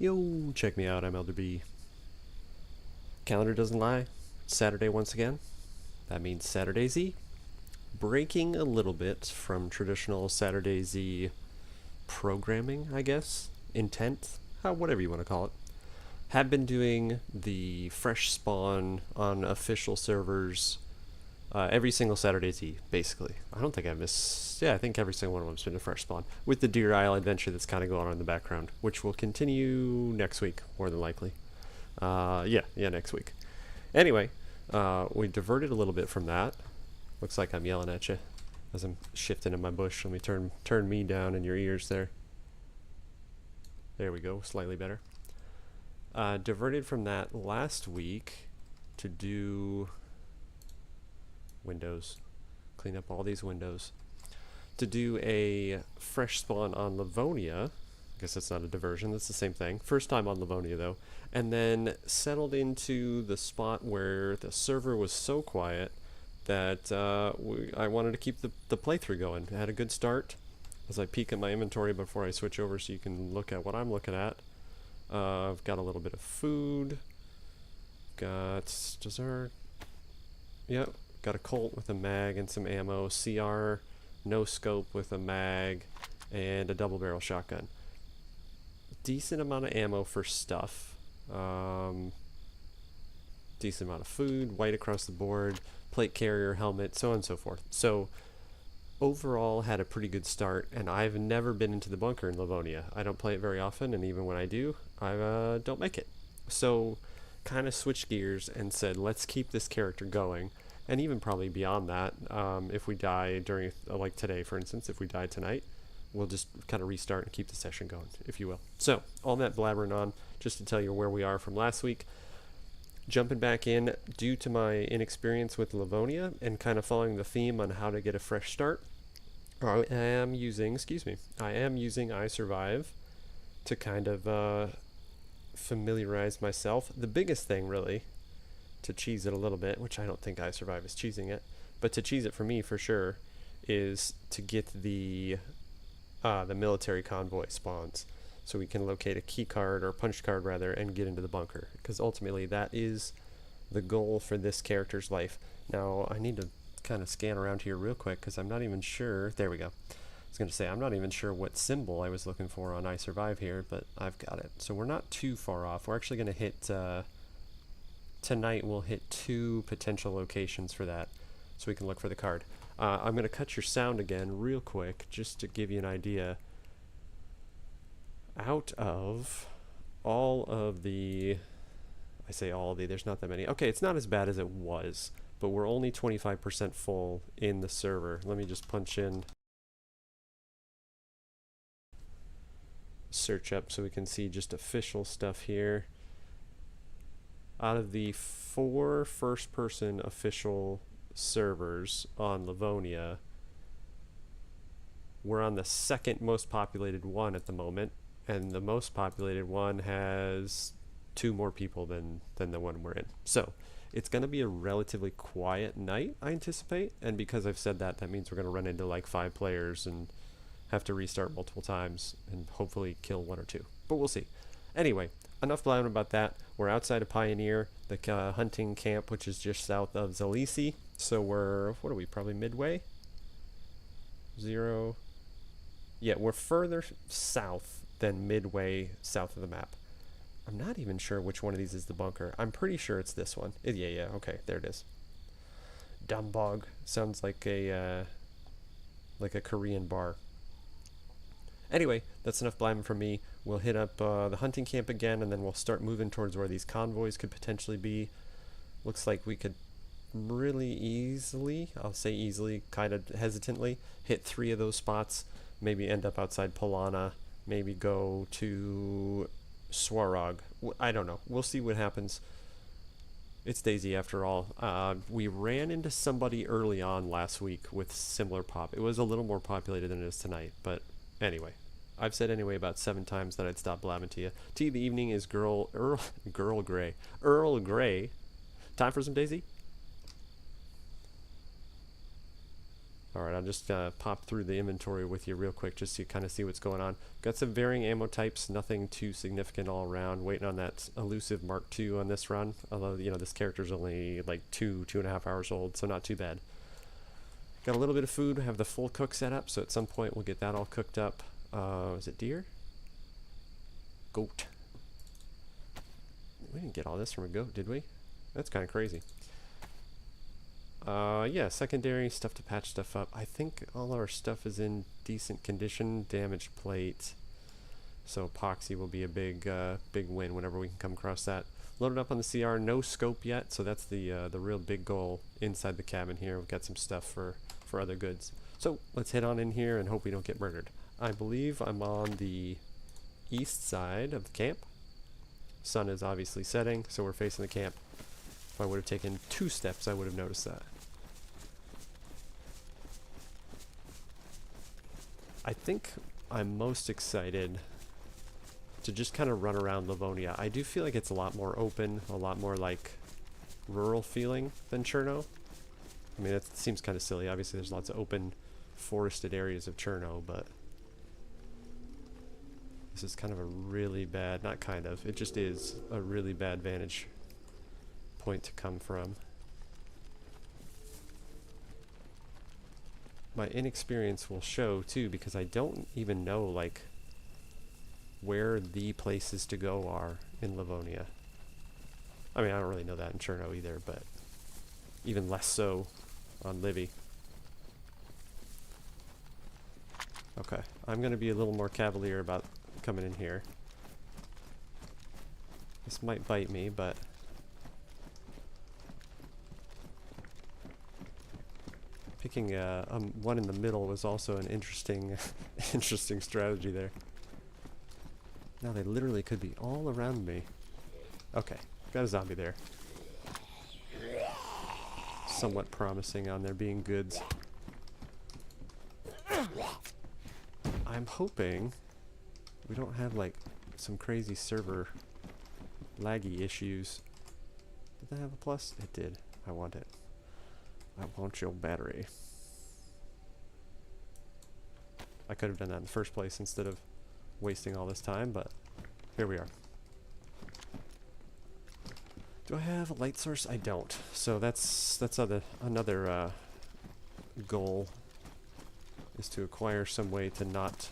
Yo, check me out, I'm elderb. Calendar doesn't lie. It's Saturday once again. That means saturDayZ. Breaking a little bit from traditional saturDayZ programming, I guess. Intent, whatever you want to call it. Have been doing the fresh spawn on official servers every single saturDayZ, basically. I don't think I missed... Yeah, I think every single one of them's been a fresh spawn. With the Deer Isle adventure that's kind of going on in the background, which will continue next week, more than likely. Yeah, next week. Anyway, we diverted a little bit from that. Looks like I'm yelling at you as I'm shifting in my bush. Let me turn me down in your ears there. There we go, slightly better. Diverted from that last week to do windows. Clean up all these windows. To do a fresh spawn on Livonia. I guess that's not a diversion, that's the same thing. First time on Livonia though. And then settled into the spot where the server was so quiet that I wanted to keep the playthrough going. I had a good start. As I peek at my inventory before I switch over so you can look at what I'm looking at. I've got a little bit of food. Got dessert. Yep, got a Colt with a mag and some ammo. CR, no scope with a mag, and a double barrel shotgun. Decent amount of ammo for stuff. Decent amount of food, white across the board, plate carrier, helmet, so on and so forth. So overall had a pretty good start, and I've never been into the bunker in Livonia. I don't play it very often, and even when I do, I don't make it. So kind of switched gears and said, let's keep this character going, and even probably beyond that. If we die during, like today for instance, if we die tonight, we'll just kind of restart and keep the session going, if you will. So all that blabbering on, just to tell you where we are from last week. Jumping back in, due to my inexperience with Livonia and kind of following the theme on how to get a fresh start, I am using iSurvive to kind of familiarize myself. The biggest thing, really, to cheese it a little bit, which I don't think iSurvive is cheesing it, but to cheese it for me for sure, is to get the military convoy spawns. So we can locate a key card, or punch card rather, and get into the bunker. Because ultimately that is the goal for this character's life. Now I need to kind of scan around here real quick because I'm not even sure. There we go. I was going to say I'm not even sure what symbol I was looking for on iSurvive here, but I've got it. So we're not too far off. We're actually going to hit, tonight we'll hit 2 potential locations for that. So we can look for the card. I'm going to cut your sound again real quick just to give you an idea. Out of all of the, I say all of the, there's not that many. Okay, it's not as bad as it was, but we're only 25% full in the server. Let me just punch in, search up so we can see just official stuff here. Out of the 4 first-person official servers on Livonia, we're on the 2nd most populated one at the moment. And the most populated one has 2 more people than the one we're in. So it's going to be a relatively quiet night, I anticipate. And because I've said that, that means we're going to run into like 5 players and have to restart multiple times and hopefully kill 1 or 2. But we'll see. Anyway, enough blabbing about that. We're outside of Pioneer, the hunting camp, which is just south of Zalisi. So we're, what are we, probably midway? 0. Yeah, we're further south than midway south of the map. I'm not even sure which one of these is the bunker. I'm pretty sure it's this one. Yeah, okay, there it is. Dumbog sounds like a Korean bar. Anyway, that's enough blabbing from me. We'll hit up the hunting camp again, and then we'll start moving towards where these convoys could potentially be. Looks like we could really easily, I'll say easily, kind of hesitantly, hit 3 of those spots. Maybe end up outside Polana. Maybe go to Swarog. I don't know. We'll see what happens. It's dayz after all. We ran into somebody early on last week with similar pop. It was a little more populated than it is tonight. But anyway, I've said anyway about 7 times that I'd stop blabbing to you. Tea of the evening is Earl Grey. Time for some dayz? Alright, I'll just pop through the inventory with you real quick just to kind of see what's going on. Got some varying ammo types, nothing too significant all around. Waiting on that elusive Mark II on this run. Although, you know, this character's only like 2.5 hours old, so not too bad. Got a little bit of food, have the full cook set up, so at some point we'll get that all cooked up. Is it deer? Goat. We didn't get all this from a goat, did we? That's kind of crazy. Yeah, secondary stuff to patch stuff up. I think all our stuff is in decent condition. Damaged plate. So epoxy will be a big win whenever we can come across that. Loaded up on the CR, no scope yet, so that's the real big goal inside the cabin here. We've got some stuff for other goods. So let's head on in here and hope we don't get murdered. I believe I'm on the east side of the camp. Sun is obviously setting, so we're facing the camp. If I would have taken 2 steps, I would have noticed that. I think I'm most excited to just kind of run around Livonia. I do feel like it's a lot more open, a lot more like rural feeling than Cherno. I mean, that seems kind of silly. Obviously, there's lots of open forested areas of Cherno, but this is kind of a really bad, not kind of, it just is a really bad vantage point to come from. My inexperience will show too, because I don't even know like where the places to go are in Livonia. I mean, I don't really know that in Cherno either, but even less so on Livy. Okay, I'm gonna be a little more cavalier about coming in here. This might bite me, but picking one in the middle was also an interesting interesting strategy there. Now they literally could be all around me. Okay, got a zombie there. Somewhat promising on there being goods. I'm hoping we don't have like some crazy server laggy issues. Did that have a plus? It did. I want it. I want your battery. I could have done that in the first place instead of wasting all this time, but here we are. Do I have a light source? I don't. So that's another goal, is to acquire some way to not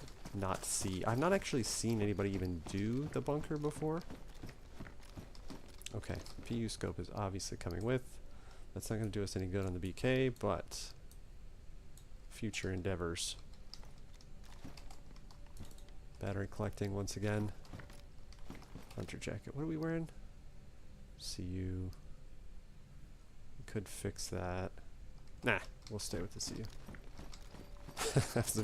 see. I've not actually seen anybody even do the bunker before. Okay, PU scope is obviously coming with. That's not going to do us any good on the BK, but future endeavors. Battery collecting once again. Hunter jacket. What are we wearing? CU. We could fix that. Nah, we'll stay with the CU. That's a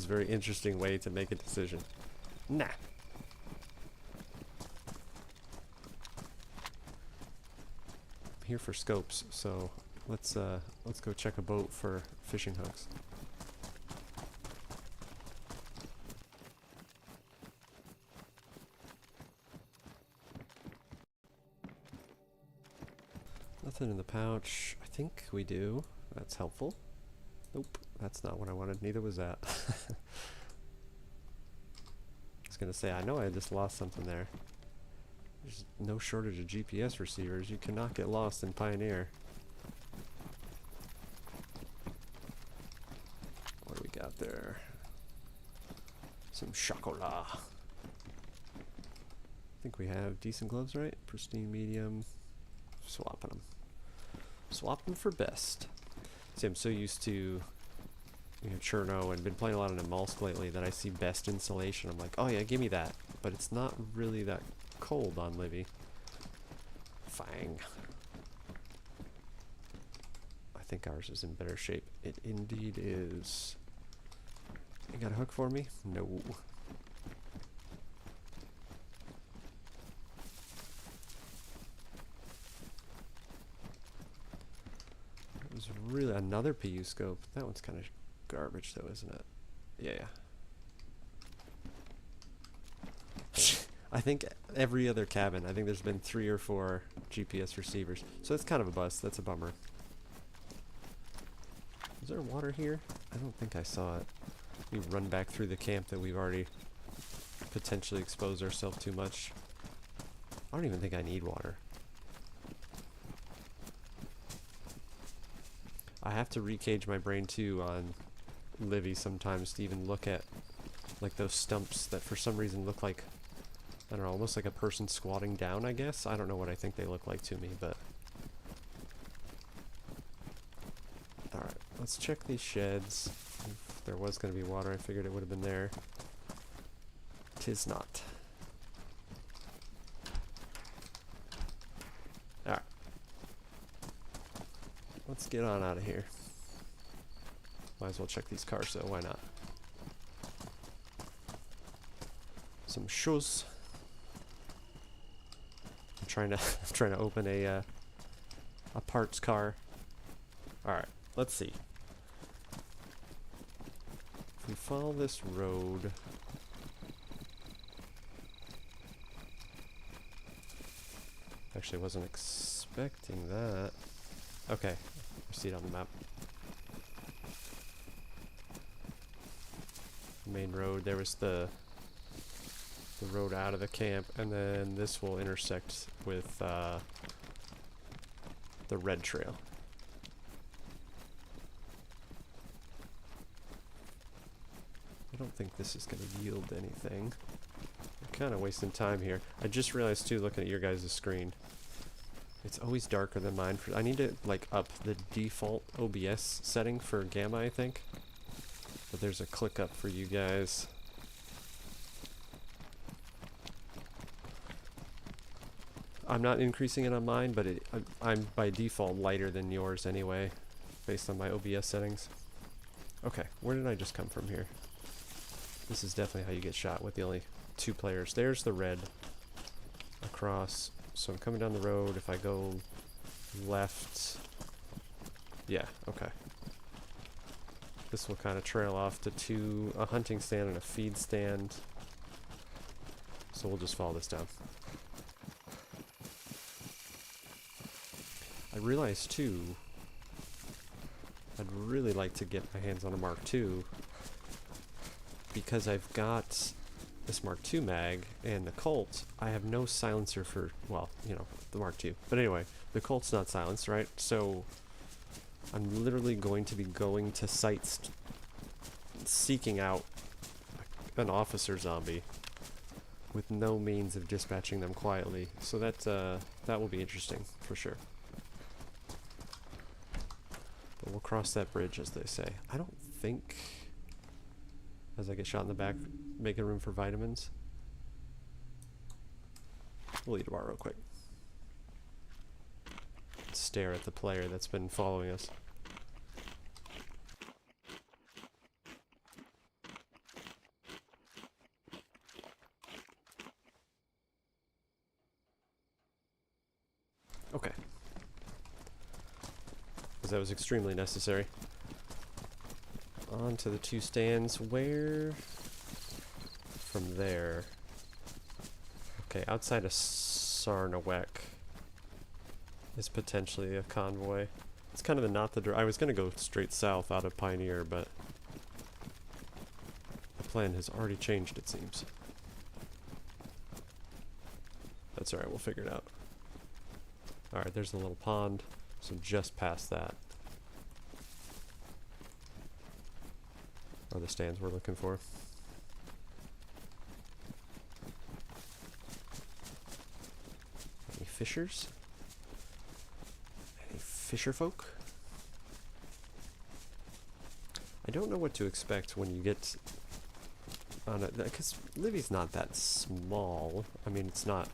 very interesting way to make a decision. Nah. I'm here for scopes, so let's go check a boat for fishing hooks. Nothing in the pouch. I think we do. That's helpful. Nope, that's not what I wanted. Neither was that. I was gonna say, I know I just lost something there. There's no shortage of GPS receivers. You cannot get lost in Pioneer. What do we got there? Some chocolat. I think we have decent gloves, right? Pristine medium. Swapping them. Swap them for best. See, I'm so used to, you know, Cherno and been playing a lot on Emulsk lately that I see best insulation. I'm like, oh yeah, give me that. But it's not really that cold on Livy. Fang. I think ours is in better shape. It indeed is. You got a hook for me? No. There's really another PU scope. That one's kind of garbage though, isn't it? Yeah. I think every other cabin, I think there's been 3 or 4 GPS receivers. So that's kind of a bust. That's a bummer. Is there water here? I don't think I saw it. We run back through the camp that we've already potentially exposed ourselves too much. I don't even think I need water. I have to recage my brain too on Livy sometimes to even look at like those stumps that for some reason look like, I don't know, almost like a person squatting down, I guess. I don't know what I think they look like to me, but... Alright, let's check these sheds. If there was going to be water, I figured it would have been there. 'Tis not. Alright. Let's get on out of here. Might as well check these cars though, why not? Some shoes. I'm trying to open a parts car. Alright, let's see. If we follow this road, actually wasn't expecting that. Okay, I see it on the map. Main road, there was the road out of the camp, and then this will intersect with the red trail. I don't think this is going to yield anything. I'm kind of wasting time here. I just realized too, looking at your guys' screen, it's always darker than mine. I need to like up the default OBS setting for gamma, I think. But there's a click up for you guys. I'm not increasing it on mine, but I'm by default lighter than yours anyway, based on my OBS settings. Okay, where did I just come from here? This is definitely how you get shot with the only 2 players. There's the red across. So I'm coming down the road. If I go left, yeah, okay. This will kind of trail off to a hunting stand and a feed stand. So we'll just follow this down. I realized too, I'd really like to get my hands on a Mark II because I've got this Mark II mag and the Colt. I have no silencer for, well, you know, the Mark II. But anyway, the Colt's not silenced, right? So I'm literally going to be going to sites seeking out an officer zombie with no means of dispatching them quietly. So that will be interesting for sure. But we'll cross that bridge, as they say. I don't think, as I get shot in the back, making room for vitamins. We'll eat a bar real quick. Stare at the player that's been following us. Okay. Because that was extremely necessary. On to the 2 stands. Where from there? Okay, outside of Sarnawek is potentially a convoy. It's kind of not the I was going to go straight south out of Pioneer, but the plan has already changed, it seems. That's alright, we'll figure it out. Alright, there's the little pond, so just past that are the stands we're looking for. Any fishers? Any fisher folk? I don't know what to expect when you get on it, because Livy's not that small. I mean, it's not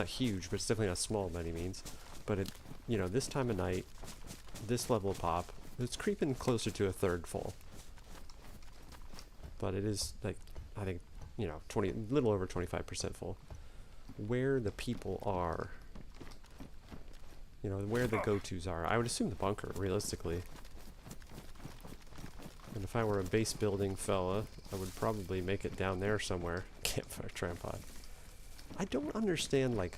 huge, but it's definitely not small by any means. But it, you know, this time of night, this level of pop, it's creeping closer to a third full. But it is like, I think, you know, little over 25% full. Where the people are, you know, where the go-tos are. I would assume the bunker, realistically. And if I were a base building fella, I would probably make it down there somewhere. Campfire trampod. I don't understand, like,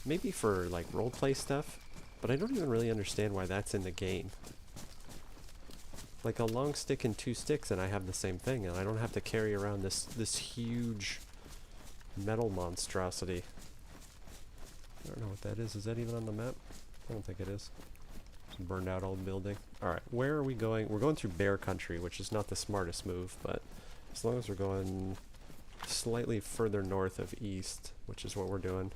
maybe for, like, roleplay stuff, But I don't even really understand why that's in the game. Like a long stick and 2 sticks and I have the same thing, and I don't have to carry around this huge metal monstrosity. I don't know what that is. Is that even on the map? I don't think it is. It's a burned out old building. Alright, where are we going? We're going through bear country, which is not the smartest move, but as long as we're going slightly further north of east, which is what we're doing.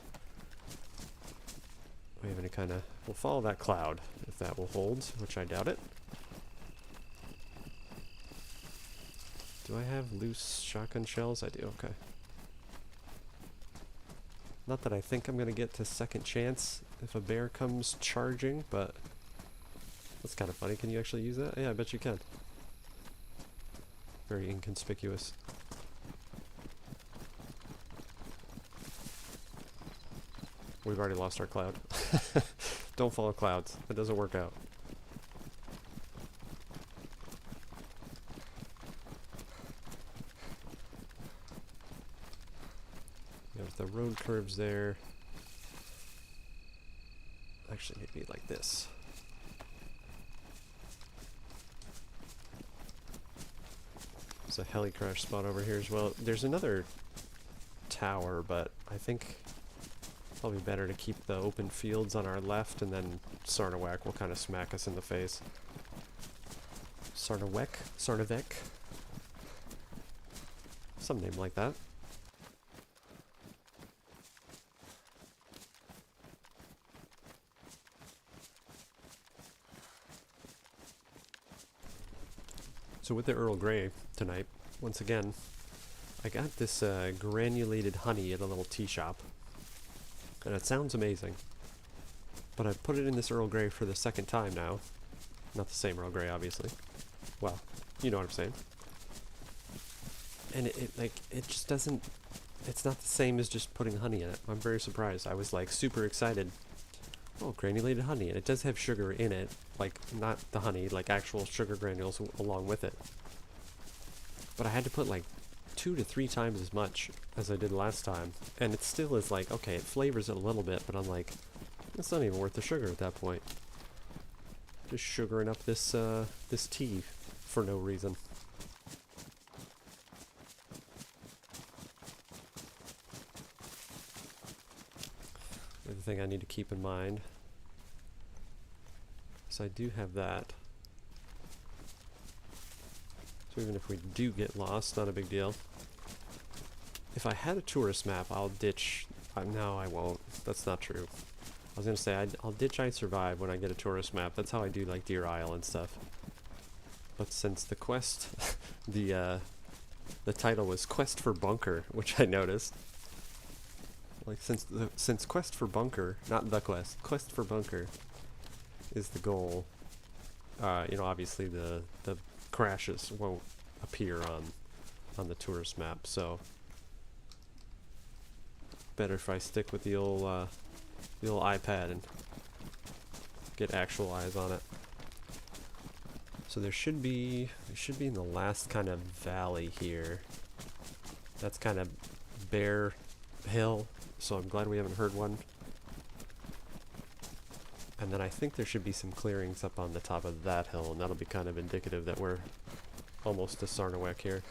We have any kind of... We'll follow that cloud, if that will hold, which I doubt it. Do I have loose shotgun shells? I do, okay. Not that I think I'm going to get to second chance if a bear comes charging, but that's kind of funny. Can you actually use that? Yeah, I bet you can. Very inconspicuous. We've already lost our cloud. Don't follow clouds. That doesn't work out. There's the road curves there. Actually, maybe like this. There's a heli crash spot over here as well. There's another tower, but I think probably better to keep the open fields on our left, and then Sarnawek will kind of smack us in the face. Sarnavek? Some name like that. So with the Earl Grey tonight, once again, I got this granulated honey at a little tea shop. And it sounds amazing. But I put it in this Earl Grey for the second time now. Not the same Earl Grey, obviously. Well, you know what I'm saying. And it just doesn't... It's not the same as just putting honey in it. I'm very surprised. I was like super excited. Oh, granulated honey. And it does have sugar in it. Like, not the honey, like actual sugar granules along with it. But I had to put like 2 to 3 times as much as I did last time. And it still is like, okay, it flavors it a little bit, but I'm like, it's not even worth the sugar at that point. Just sugaring up this, this tea for no reason. The other thing I need to keep in mind, so I do have that. So even if we do get lost, not a big deal. If I had a tourist map, I'll ditch... no, I won't. That's not true. I was going to say, I'll ditch I Survive when I get a tourist map. That's how I do, like, Deer Isle and stuff. But since the quest... the title was Quest for Bunker, which I noticed. Like, since Quest for Bunker... Not the quest. Quest for Bunker is the goal. You know, obviously the crashes won't appear on the tourist map, so... Better if I stick with the old iPad and get actual eyes on it. So we should be in the last kind of valley here. That's kind of bare hill, so I'm glad we haven't heard one. And then I think there should be some clearings up on the top of that hill, and that'll be kind of indicative that we're almost to Sarnawek here.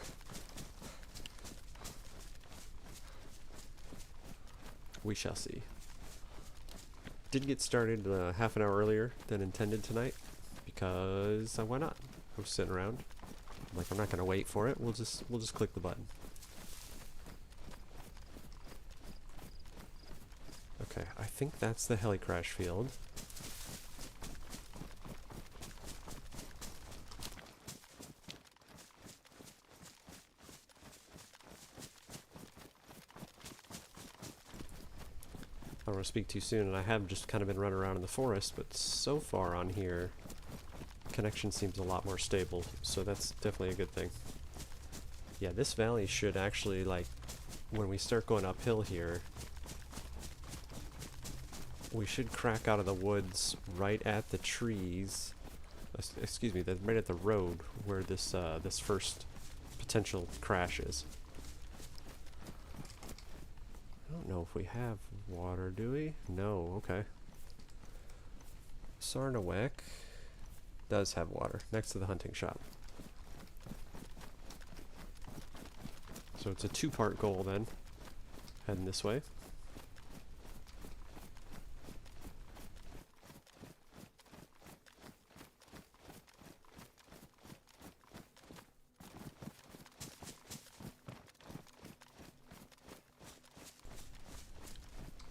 We shall see. Did get started half an hour earlier than intended tonight because why not? I was sitting around. I'm like, I'm not gonna wait for it. We'll just click the button. Okay, I think that's the heli crash field. I don't want to speak too soon, and I have just kind of been running around in the forest, but so far on here, connection seems a lot more stable, so that's definitely a good thing. Yeah, this valley should actually, like, when we start going uphill here, we should crack out of the woods right at the trees, excuse me, right at the road where this, this first potential crash is. I don't know if we have water, do we? No, okay. Sarnawek does have water next to the hunting shop. So it's a two-part goal then, heading this way.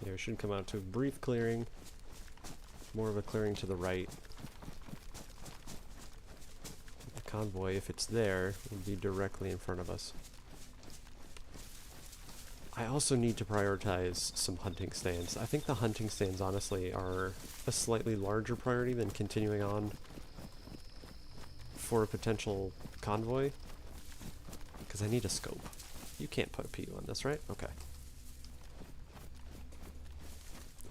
Yeah, we should come out to a brief clearing, more of a clearing to the right. The convoy, if it's there, would be directly in front of us. I also need to prioritize some hunting stands. I think the hunting stands, honestly, are a slightly larger priority than continuing on for a potential convoy. Because I need a scope. You can't put a PU on this, right? Okay.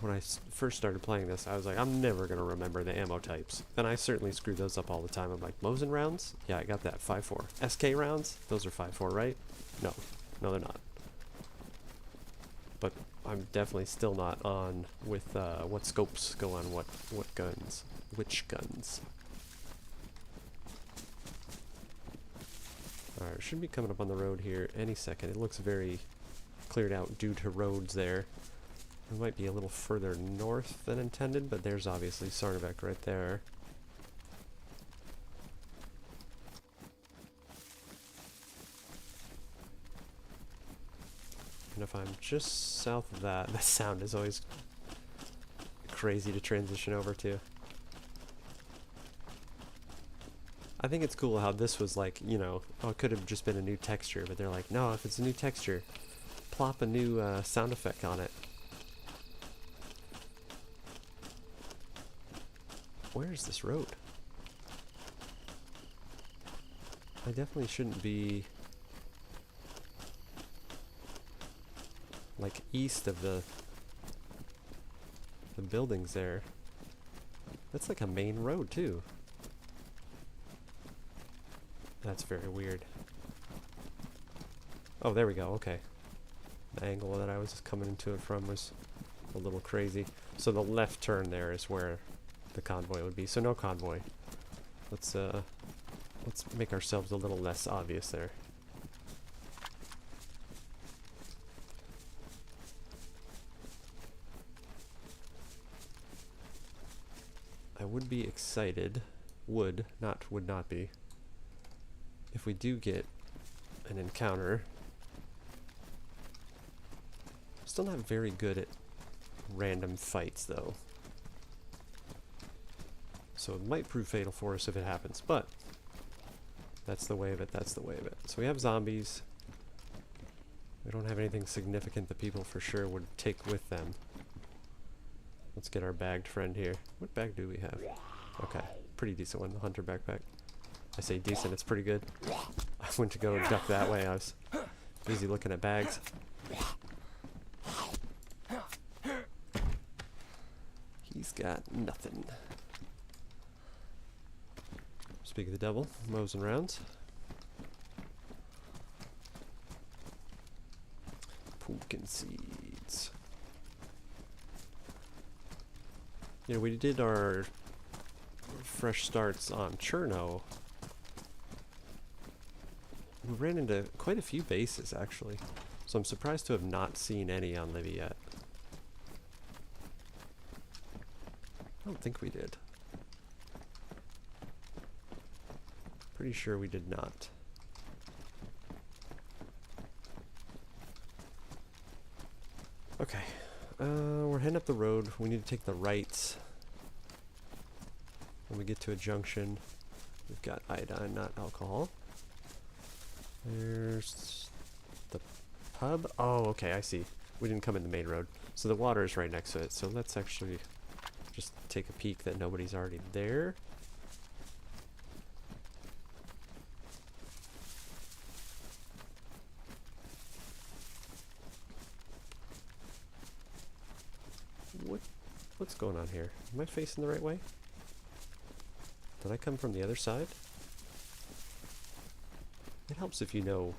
When I first started playing this, I was like, I'm never going to remember the ammo types. And I certainly screw those up all the time. I'm like, Mosin rounds? Yeah, I got that. 5.4. SK rounds? Those are 5.4, right? No. No, they're not. But I'm definitely still not on with what scopes go on what guns. Which guns. Alright, should be coming up on the road here any second. It looks very cleared out due to roads there. It might be a little further north than intended, but there's obviously Sarnavek right there. And if I'm just south of that, the sound is always crazy to transition over to. I think it's cool how this was like, you know, oh, it could have just been a new texture, but they're like, no, if it's a new texture, plop a new sound effect on it. Where is this road? I definitely shouldn't be like east of the buildings there. That's like a main road too. That's very weird. Oh, there we go. Okay. The angle that I was coming into it from was a little crazy. So the left turn there is where the convoy would be. So no convoy. Let's make ourselves a little less obvious there. I would be excited, would not be, if we do get an encounter. Still not very good at random fights though. So it might prove fatal for us if it happens, but that's the way of it, that's the way of it. So we have zombies. We don't have anything significant that people for sure would take with them. Let's get our bagged friend here. What bag do we have? Okay, pretty decent one, the hunter backpack. I say decent, it's pretty good. I went to go duck that way, I was busy looking at bags. He's got nothing. Speak of the devil, Mosin rounds. Pumpkin seeds. You know, we did our fresh starts on Cherno. We ran into quite a few bases actually, so I'm surprised to have not seen any on Livy yet. I don't think we did. Pretty sure we did not. Okay, we're heading up the road. We need to take the right. When we get to a junction, we've got iodine, not alcohol. There's the pub. Oh, okay, I see. We didn't come in the main road. So the water is right next to it. So let's actually just take a peek that nobody's already there. What's going on here? Am I facing the right way? Did I come from the other side? It helps if you know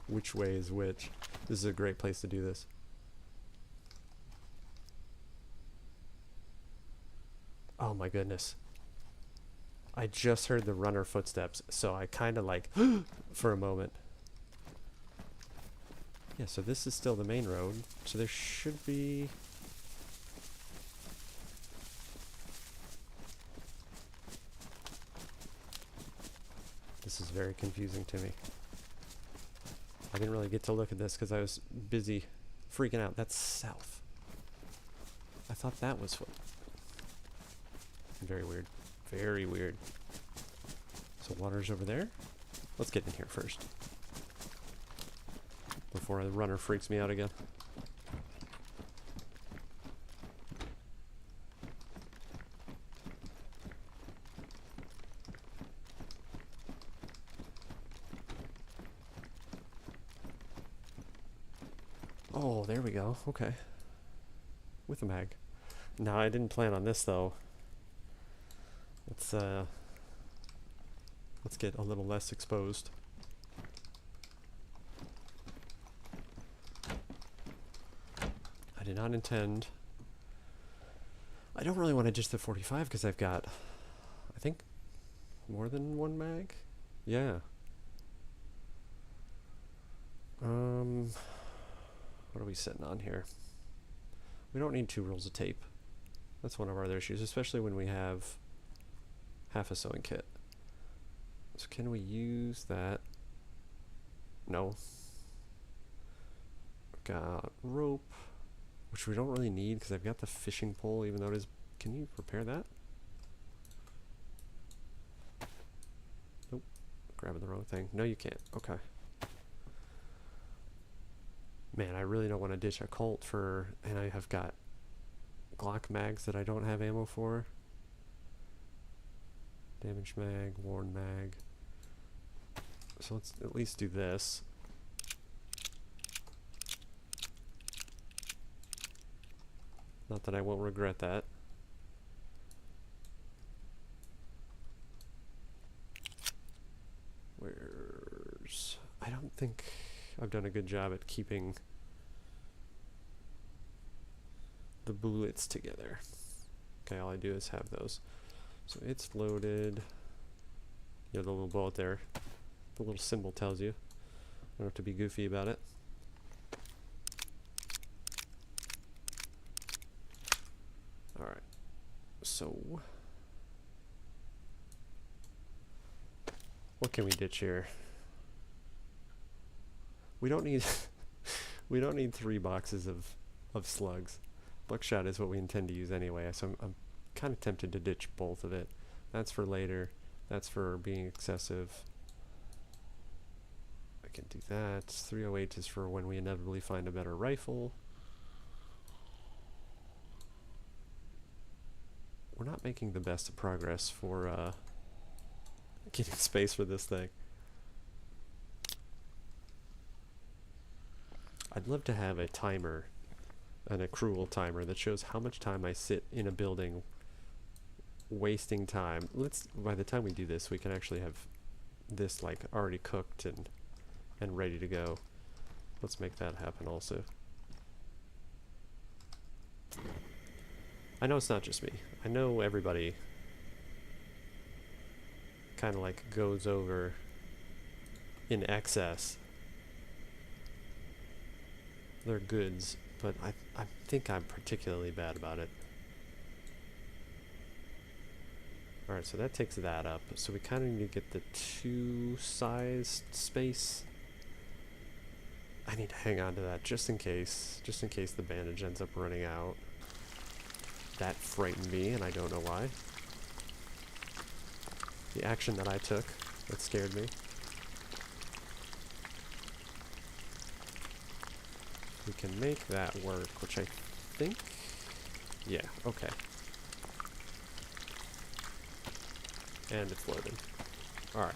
which way is which. This is a great place to do this. Oh my goodness. I just heard the runner footsteps, so I kind of like for a moment. Yeah, so this is still the main road, so there should be... This is very confusing to me. I didn't really get to look at this because I was busy freaking out. That's south. I thought that was... Very weird. Very weird. So water's over there. Let's get in here first. Before the runner freaks me out again. Oh, there we go. Okay. With a mag. No, I didn't plan on this though. Let's get a little less exposed. I did not intend... I don't really want to ditch the 45 because I've got, I think, more than one mag? Yeah. What are we sitting on here? We don't need 2 rolls of tape. That's one of our other issues, especially when we have half a sewing kit. So can we use that? No. Got rope, which we don't really need because I've got the fishing pole, even though it is... Can you repair that? Nope. Grabbing the wrong thing. No, you can't. Okay. Man, I really don't want to ditch a Colt for... And I have got Glock mags that I don't have ammo for. Damage mag, worn mag. So let's at least do this. Not that I won't regret that. Where's... I don't think I've done a good job at keeping the bullets together. Okay, all I do is have those. So it's loaded. You have the little bullet there. The little symbol tells you. I don't have to be goofy about it. Alright. So... what can we ditch here? We don't need... we don't need 3 boxes of slugs. Buckshot is what we intend to use anyway, so I'm kind of tempted to ditch both of it. That's for later. That's for being excessive. I can do that. 308 is for when we inevitably find a better rifle. We're not making the best of progress for getting space for this thing. I'd love to have a timer, an accrual timer that shows how much time I sit in a building wasting time. By the time we do this, we can actually have this like already cooked and ready to go. Let's make that happen also. I know it's not just me. I know everybody kind of like goes over in excess their goods, but I think I'm particularly bad about it. Alright, so that takes that up. So we kind of need to get the 2-sized space. I need to hang on to that just in case the bandage ends up running out. That frightened me, and I don't know why. The action that I took, that scared me. We can make that work, which I think... yeah, okay. And it's loaded. Alright.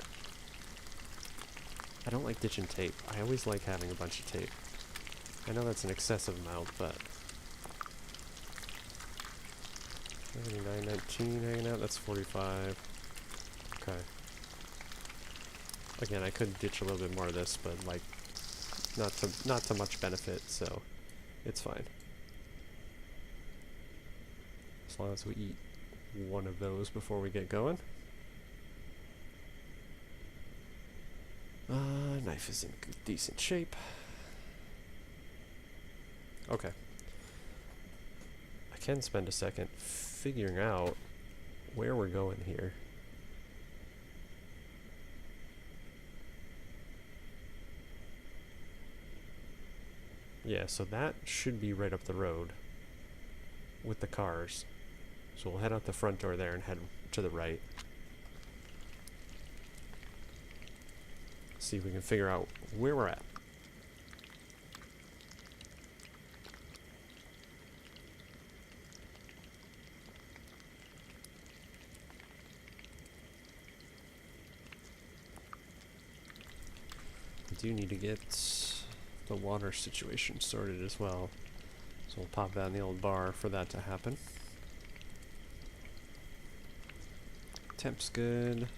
I don't like ditching tape. I always like having a bunch of tape. I know that's an excessive amount, but... 79.19 hanging out, that's 45. Okay. Again, I could ditch a little bit more of this, but like, not to much benefit, so it's fine. As long as we eat one of those before we get going. Knife is in decent shape. Okay. I can spend a second figuring out where we're going here. Yeah, so that should be right up the road with the cars. So we'll head out the front door there and head to the right. See if we can figure out where we're at. We do need to get the water situation sorted as well. So we'll pop that in the old bar for that to happen. Temp's good.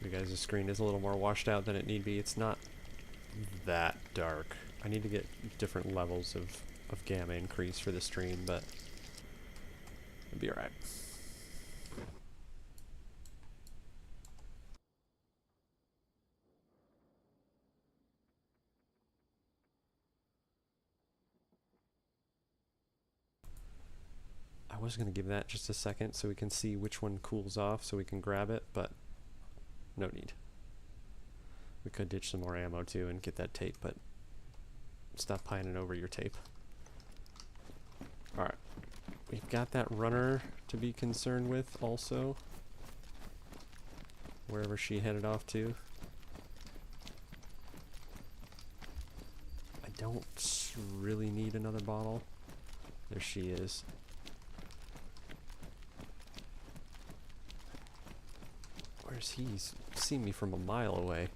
You guys' screen is a little more washed out than it need be. It's not that dark. I need to get different levels of gamma increase for the stream, but it'll be alright. I was going to give that just a second so we can see which one cools off so we can grab it, but no need. We could ditch some more ammo too and get that tape, but stop pining over your tape. Alright. We've got that runner to be concerned with also. Wherever she headed off to. I don't really need another bottle. There she is. Where's he? He's seen me from a mile away.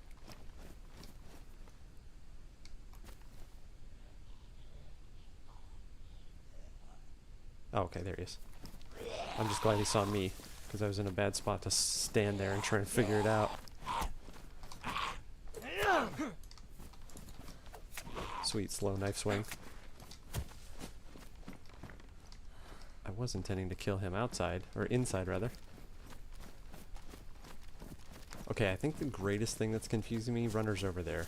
Oh, okay, there he is. I'm just glad he saw me, because I was in a bad spot to stand there and try and figure it out. Sweet, slow knife swing. I was intending to kill him outside, or inside rather. Okay, I think the greatest thing that's confusing me, runner's over there,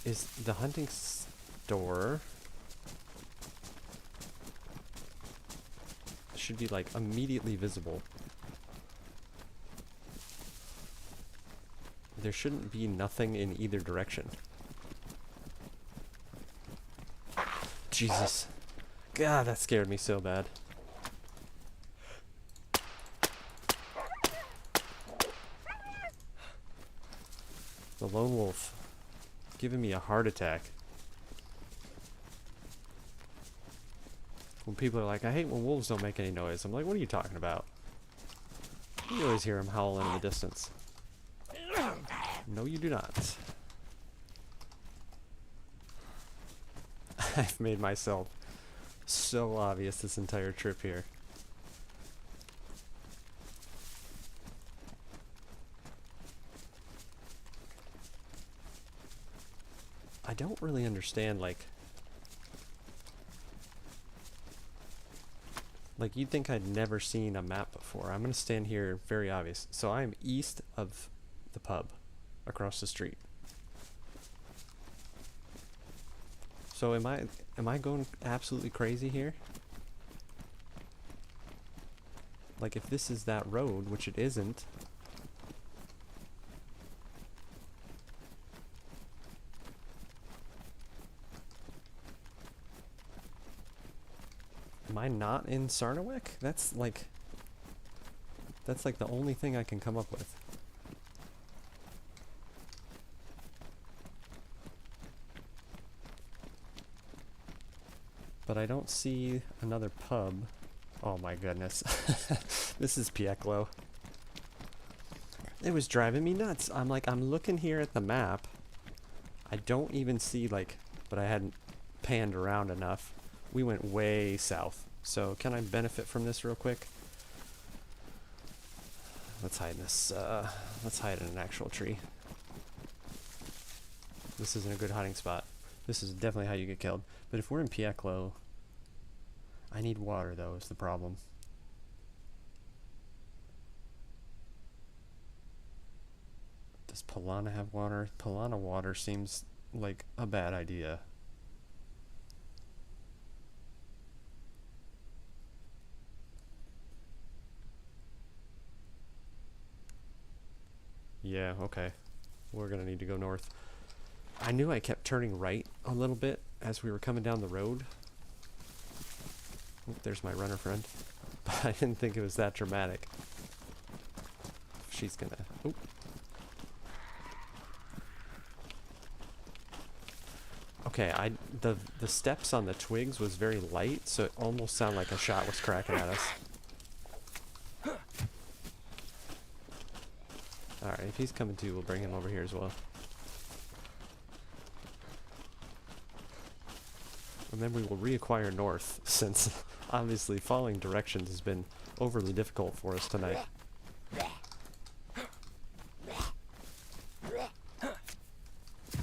is the hunting store should be like immediately visible. There shouldn't be nothing in either direction. Jesus. God, that scared me so bad. The lone wolf giving me a heart attack. When people are like, I hate when wolves don't make any noise. I'm like, what are you talking about? You always hear them howling in the distance. No, you do not. I've made myself so obvious this entire trip here. I don't really understand, like you'd think I'd never seen a map before. I'm gonna stand here, very obvious. So I'm east of the pub, across the street. So am I going absolutely crazy here? Like, if this is that road, which it isn't. Am I not in Sarnawick? That's like the only thing I can come up with. But I don't see another pub. Oh my goodness. This is Pieklo. It was driving me nuts. I'm looking here at the map. I don't even see, but I hadn't panned around enough. We went way south. So can I benefit from this real quick? Let's hide in this, let's hide in an actual tree. This isn't a good hiding spot. This is definitely how you get killed. But if we're in Pieklo, I need water, though, is the problem. Does Pilana have water? Pilana water seems like a bad idea. Yeah, okay. We're gonna need to go north. I knew I kept turning right a little bit as we were coming down the road. Oop, there's my runner friend. But I didn't think it was that dramatic. She's gonna... Oop. Okay, the steps on the twigs was very light, so it almost sounded like a shot was cracking at us. Alright, if he's coming too, we'll bring him over here as well. And then we will reacquire north, since obviously following directions has been overly difficult for us tonight.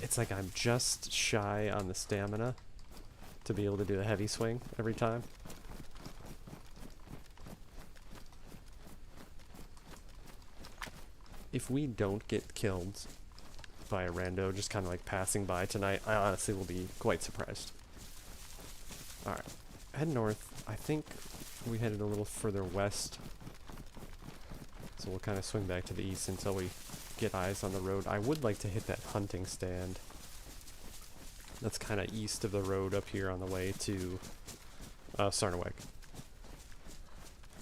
It's like I'm just shy on the stamina to be able to do a heavy swing every time. If we don't get killed by a rando just kind of like passing by tonight, I honestly will be quite surprised. Alright, head north. I think we headed a little further west. So we'll kind of swing back to the east until we get eyes on the road. I would like to hit that hunting stand. That's kind of east of the road up here on the way to Sarnaweg.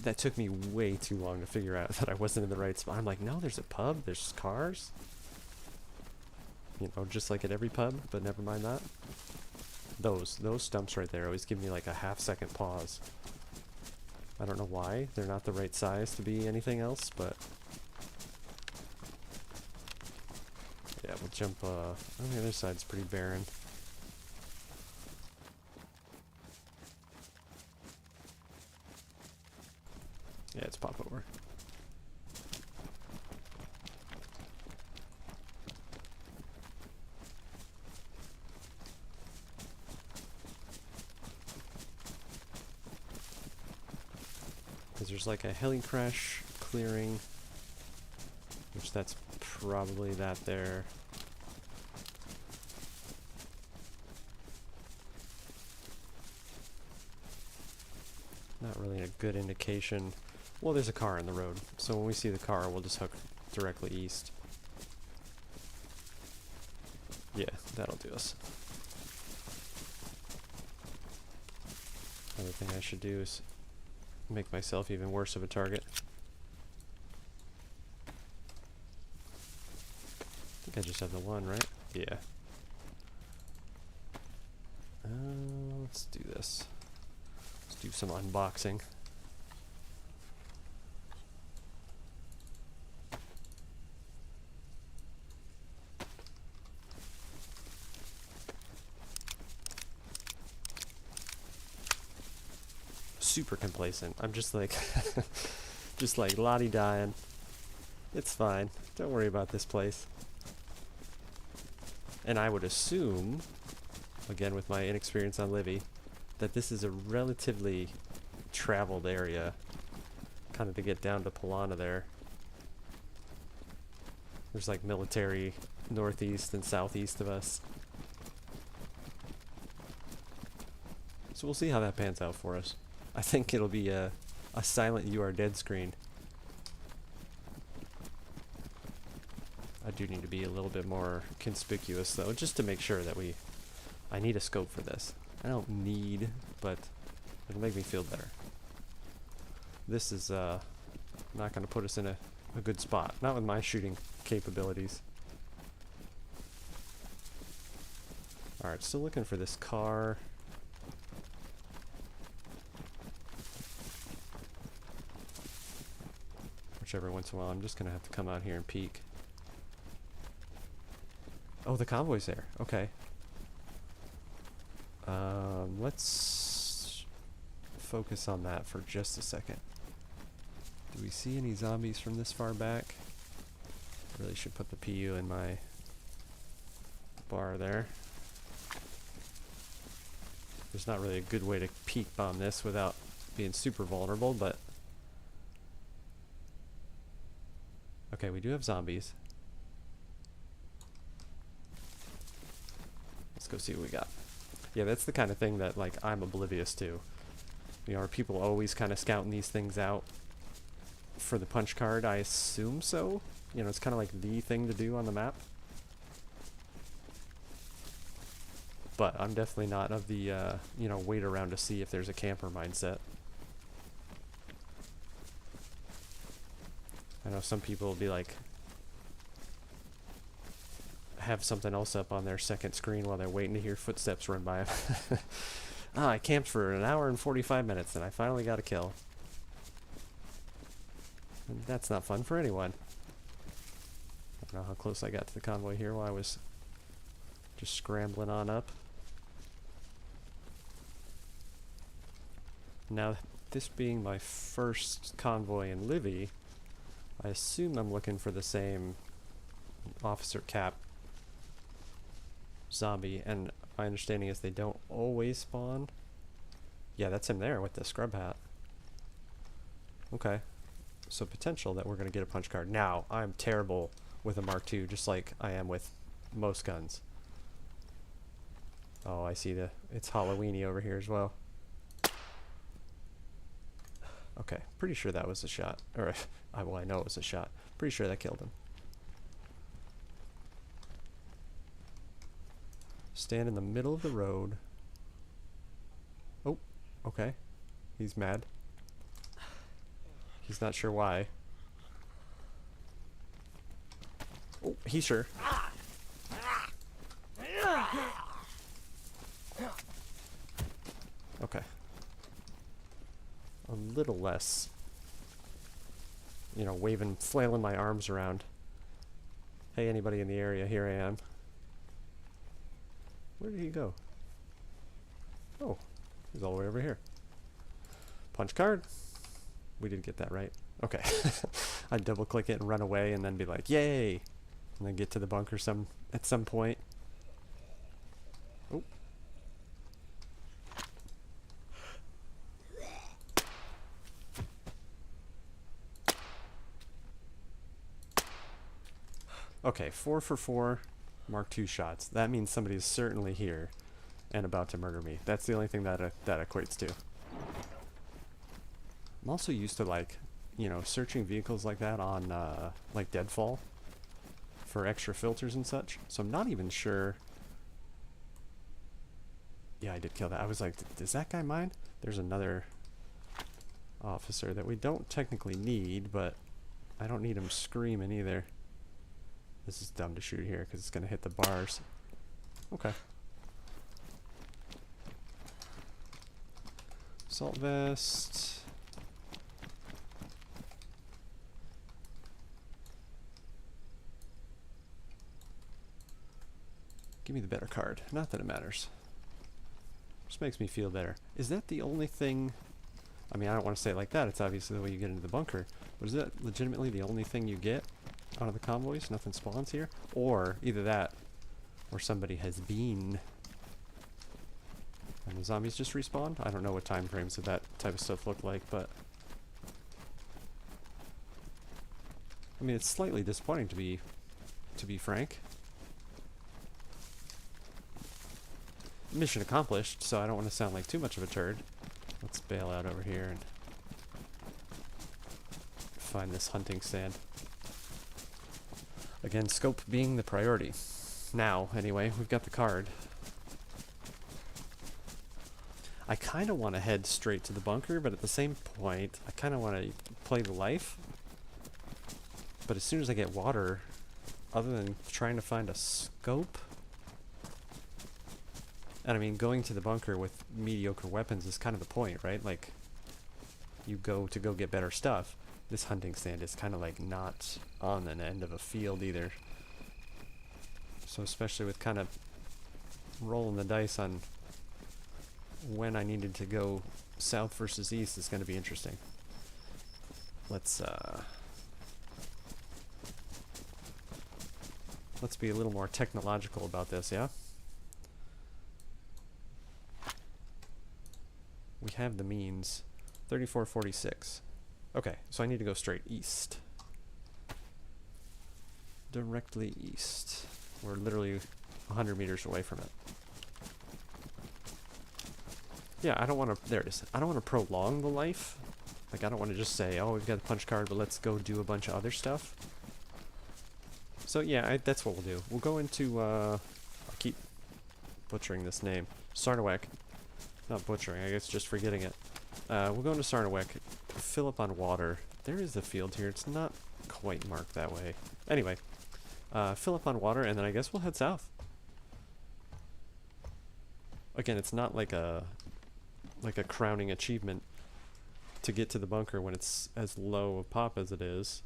That took me way too long to figure out that I wasn't in the right spot. I'm like, no, there's a pub, there's cars. You know, just like at every pub, but never mind that. Those stumps right there always give me like a half-second pause. I don't know why. They're not the right size to be anything else, but... Yeah, we'll jump, on the other side's pretty barren. Yeah, it's pop over. Because there's like a heli crash clearing, which that's probably that there. Not really a good indication. Well, there's a car in the road, so when we see the car, we'll just hook directly east. Yeah, that'll do us. Other thing I should do is make myself even worse of a target. I think I just have the one, right? Yeah. Let's do this. Let's do some unboxing. Super complacent. I'm just like, just like lottie dying. It's fine. Don't worry about this place. And I would assume, again with my inexperience on Livy, that this is a relatively traveled area, kind of to get down to Pilana there. There's like military northeast and southeast of us. So we'll see how that pans out for us. I think it'll be a silent "you are dead" screen. I do need to be a little bit more conspicuous though, just to make sure that I need a scope for this. I don't need, but it'll make me feel better. This is not going to put us in a good spot. Not with my shooting capabilities. Alright, still looking for this car. Every once in a while I'm just gonna have to come out here and peek. Oh, the convoy's there. Okay. Let's focus on that for just a second. Do we see any zombies from this far back? Really should put the PU in my bar there. There's not really a good way to peek bomb this without being super vulnerable, but... Okay, we do have zombies. Let's go see what we got. Yeah, that's the kind of thing that, like, I'm oblivious to. You know, are people always kind of scouting these things out for the punch card? I assume so. You know, it's kind of like the thing to do on the map. But I'm definitely not of the, you know, wait around to see if there's a camper mindset. I know some people will be like, have something else up on their second screen while they're waiting to hear footsteps run by them. I camped for an hour and 45 minutes and I finally got a kill. And that's not fun for anyone. I don't know how close I got to the convoy here while I was just scrambling on up. Now, this being my first convoy in Livy, I assume I'm looking for the same officer cap zombie, and my understanding is they don't always spawn. Yeah, that's him there with the scrub hat. Okay. So potential that we're going to get a punch card. Now, I'm terrible with a Mark II, just like I am with most guns. Oh, I see it's Halloweeny over here as well. Okay, pretty sure that was a shot. Or, well, I know it was a shot. Pretty sure that killed him. Stand in the middle of the road. Oh, okay. He's mad. He's not sure why. Oh, he's sure. Okay. A little less, you know, flailing my arms around. Hey, anybody in the area, here I am. Where did he go? Oh, he's all the way over here. Punch card. We did get that right. Okay. I'd double click it and run away and then be like, yay! And then get to the bunker at some point. Oh. Okay, 4 for 4 Mark II shots. That means somebody's certainly here and about to murder me. That's the only thing that equates to. I'm also used to, like, you know, searching vehicles like that on, like, Deadfall for extra filters and such. So I'm not even sure. Yeah, I did kill that. I was like, is that guy mine? There's another officer that we don't technically need, but I don't need him screaming either. This is dumb to shoot here because it's going to hit the bars. Okay. Assault vest. Give me the better card. Not that it matters. Just makes me feel better. Is that the only thing? I mean, I don't want to say it like that. It's obviously the way you get into the bunker. But is that legitimately the only thing you get out of the convoys? Nothing spawns here? Or either that, or somebody has been and the zombies just respawned? I don't know what time frames of that type of stuff look like, but I mean, it's slightly disappointing to be frank. Mission accomplished, so I don't want to sound like too much of a turd. Let's bail out over here and find this hunting stand. Again, scope being the priority. Now, anyway, we've got the card. I kind of want to head straight to the bunker, but at the same point, I kind of want to play the life. But as soon as I get water, other than trying to find a scope, and I mean, going to the bunker with mediocre weapons is kind of the point, right? Like, you go to go get better stuff. This hunting stand is kind of like not on an end of a field either. So especially with kind of rolling the dice on when I needed to go south versus east is going to be interesting. Let's be a little more technological about this, yeah? We have the means. 3446. Okay, so I need to go straight east. Directly east. We're literally 100 meters away from it. Yeah, I don't want to... There it is. I don't want to prolong the life. Like, I don't want to just say, oh, we've got the punch card, but let's go do a bunch of other stuff. So, yeah, that's what we'll do. We'll go into, I'll keep butchering this name. Sarnawek. Not butchering, I guess just forgetting it. We'll go into Sarnawek, fill up on water. There is a field here. It's not quite marked that way. Anyway, fill up on water, and then I guess we'll head south. Again, it's not like a crowning achievement to get to the bunker when it's as low a pop as it is.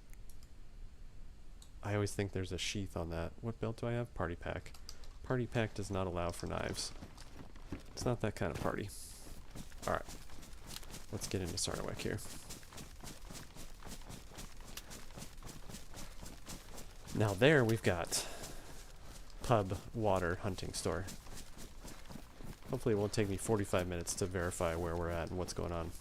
I always think there's a sheath on that. What belt do I have? Party pack. Party pack does not allow for knives. It's not that kind of party. Alright. Let's get into Sarnawek here. Now there we've got pub, water, hunting store. Hopefully it won't take me 45 minutes to verify where we're at and what's going on.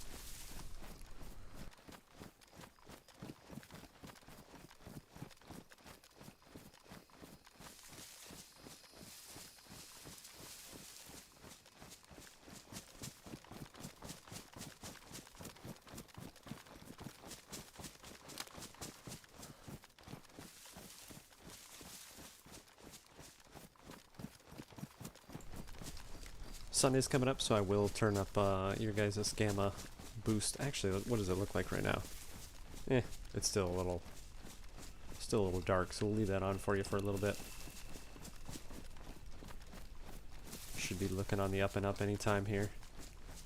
Sun is coming up, so I will turn up your guys' gamma boost. Actually, what does it look like right now? It's still a little dark, so we'll leave that on for you for a little bit. Should be looking on the up and up anytime here.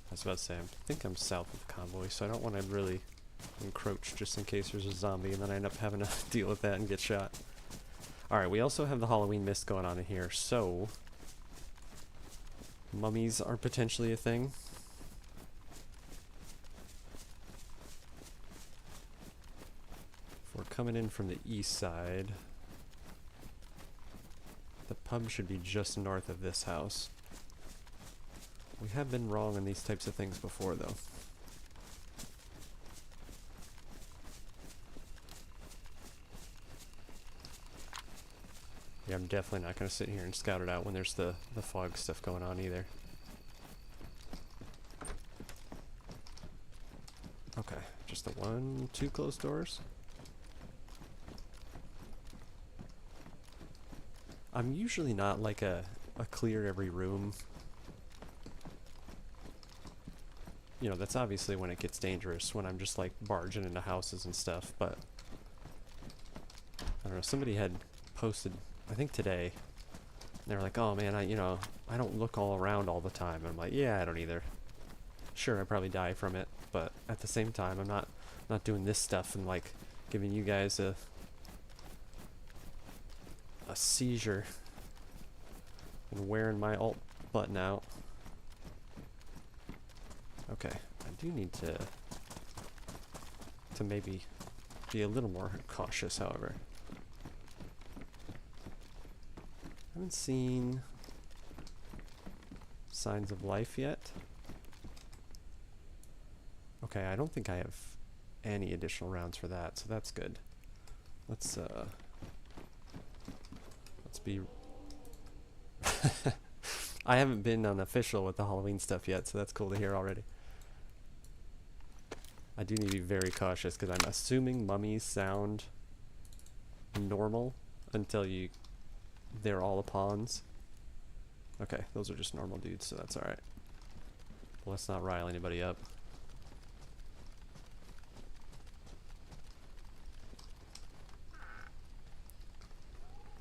I was about to say, I think I'm south of the convoy, so I don't want to really encroach just in case there's a zombie and then I end up having to deal with that and get shot. Alright, we also have the Halloween mist going on in here, so mummies are potentially a thing. If we're coming in from the east side, the pub should be just north of this house. We have been wrong on these types of things before, though. Yeah, I'm definitely not going to sit here and scout it out when there's the fog stuff going on either. Okay, just the 2 closed doors. I'm usually not like a clear every room. You know, that's obviously when it gets dangerous, when I'm just like barging into houses and stuff, but I don't know, somebody had posted, I think today, they were like, oh man, I don't look all around all the time. And I'm like, yeah, I don't either. Sure, I probably die from it, but at the same time, I'm not doing this stuff and like giving you guys a seizure and wearing my alt button out. Okay, I do need to maybe be a little more cautious, however. Haven't seen signs of life yet. Okay, I don't think I have any additional rounds for that, so that's good. Let's be... I haven't been unofficial with the Halloween stuff yet, so that's cool to hear already. I do need to be very cautious, because I'm assuming mummies sound normal until they're all pawns. Okay, those are just normal dudes, so that's alright. Let's not rile anybody up.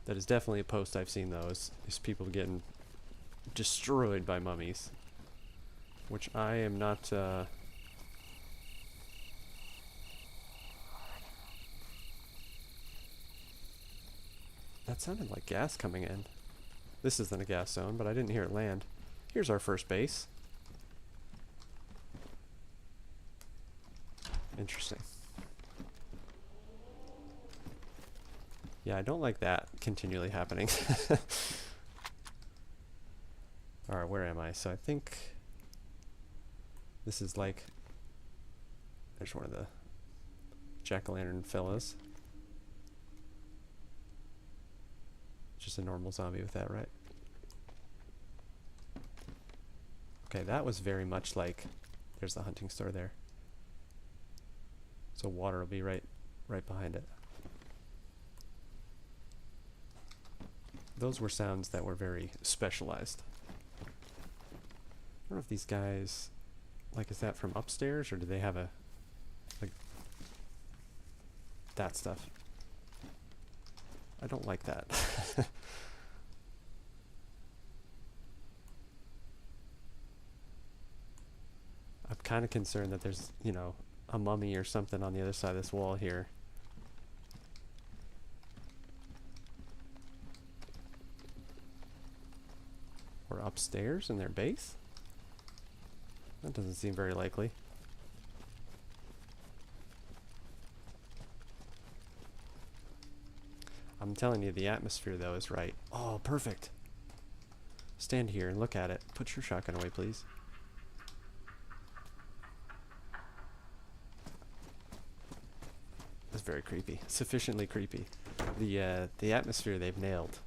That is definitely a post I've seen, though, is people getting destroyed by mummies. Which I am not, that sounded like gas coming in. This isn't a gas zone, but I didn't hear it land. Here's our first base. Interesting. Yeah, I don't like that continually happening. Alright, where am I? So I think This is like, there's one of the jack-o'-lantern fellas. Just a normal zombie with that, right? Okay, that was very much like, there's the hunting store there. So water will be right behind it. Those were sounds that were very specialized. I don't know if these guys, like, is that from upstairs, or do they have a, like, that stuff? I don't like that. I'm kind of concerned that there's, you know, a mummy or something on the other side of this wall here. Or upstairs in their base? That doesn't seem very likely. I'm telling you, the atmosphere, though, is right. Oh, perfect. Stand here and look at it. Put your shotgun away, please. That's very creepy. Sufficiently creepy. The atmosphere they've nailed.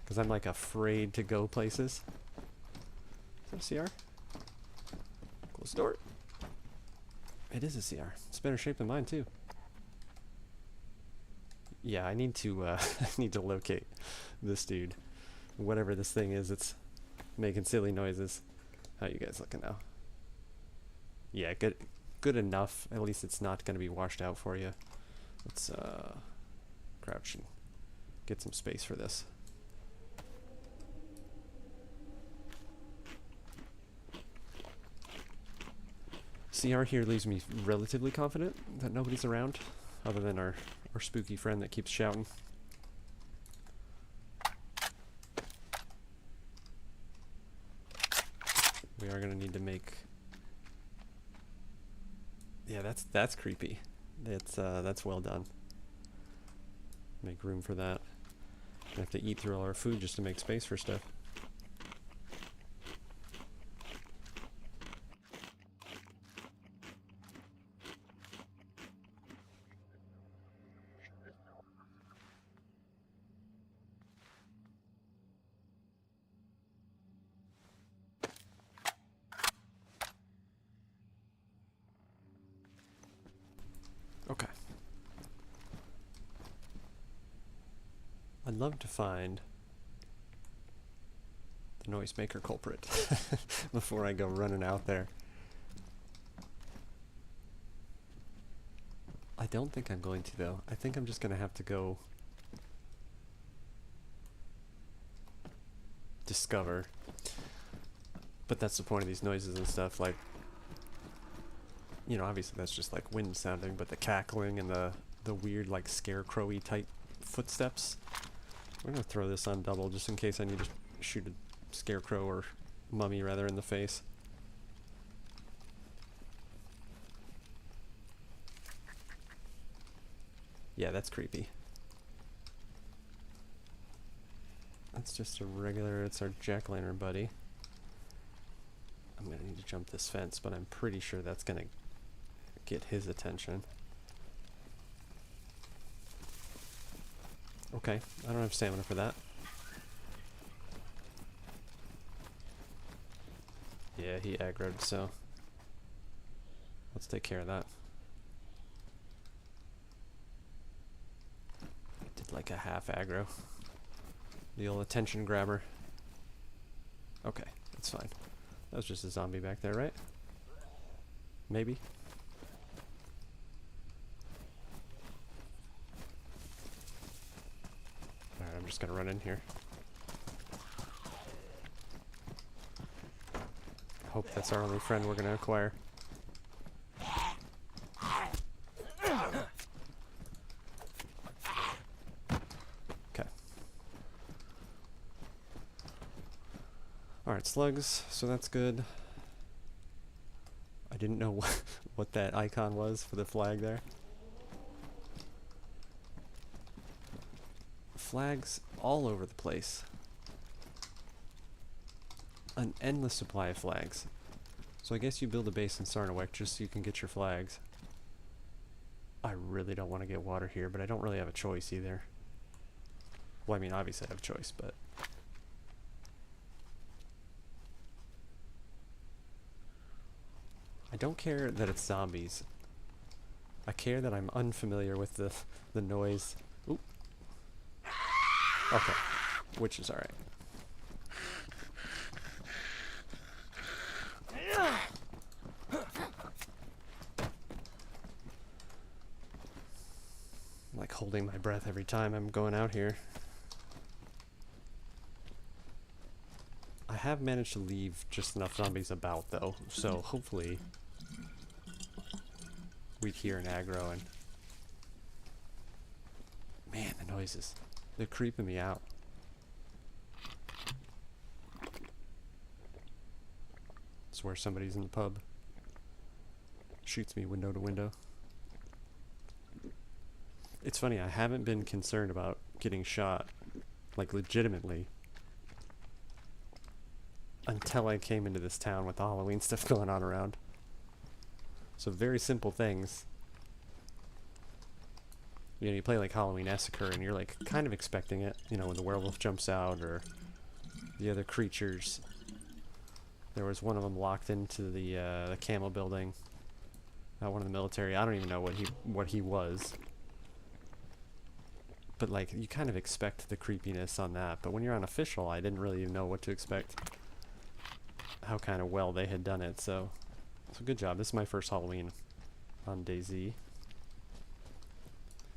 Because I'm, like, afraid to go places. Is that a CR? Close the door. It is a CR. It's better shaped than mine, too. Yeah, I need to I need to locate this dude. Whatever this thing is, it's making silly noises. How you guys looking now? Yeah, good enough. At least it's not going to be washed out for you. Let's crouch and get some space for this. CR here leaves me relatively confident that nobody's around, other than our spooky friend that keeps shouting. We are gonna need to make. Yeah, that's creepy. That's well done. Make room for that. We have to eat through all our food just to make space for stuff. Okay. I'd love to find the noisemaker culprit before I go running out there. I don't think I'm going to, though. I think I'm just going to have to go discover. But that's the point of these noises and stuff, like, you know, obviously that's just like wind sounding, but the cackling and the weird, like, scarecrow-y type footsteps. We're gonna throw this on double just in case I need to shoot a scarecrow or mummy rather in the face. Yeah, that's creepy. That's just a regular, it's our jack-o'-lantern buddy. I'm gonna need to jump this fence, but I'm pretty sure that's gonna get his attention. Okay, I don't have stamina for that. Yeah, he aggroed, so let's take care of that. Did like a half aggro. The old attention grabber. Okay, that's fine. That was just a zombie back there, right? Maybe. Alright, I'm just gonna run in here. Hope that's our only friend we're gonna acquire. Okay. Alright, slugs, so that's good. I didn't know what that icon was for the flag there. Flags all over the place. An endless supply of flags. So I guess you build a base in Sarnowek just so you can get your flags. I really don't want to get water here, but I don't really have a choice either. Well, I mean, obviously I have a choice, but... I don't care that it's zombies. I care that I'm unfamiliar with the noise. Oop. Okay. Which is alright. I'm like holding my breath every time I'm going out here. I have managed to leave just enough zombies about though, so hopefully we'd hear an aggro and... Man, the noises. They're creeping me out. Swear somebody's in the pub. Shoots me window to window. It's funny, I haven't been concerned about getting shot, like legitimately, until I came into this town with the Halloween stuff going on around. So very simple things. You know, you play like Halloween Massacre and you're like kind of expecting it, you know, when the werewolf jumps out or the other creatures. There was one of them locked into the camo building. One of the military. I don't even know what he was. But like you kind of expect the creepiness on that. But when you're on official, I didn't really even know what to expect. How kind of well they had done it. So good job. This is my first Halloween on dayz.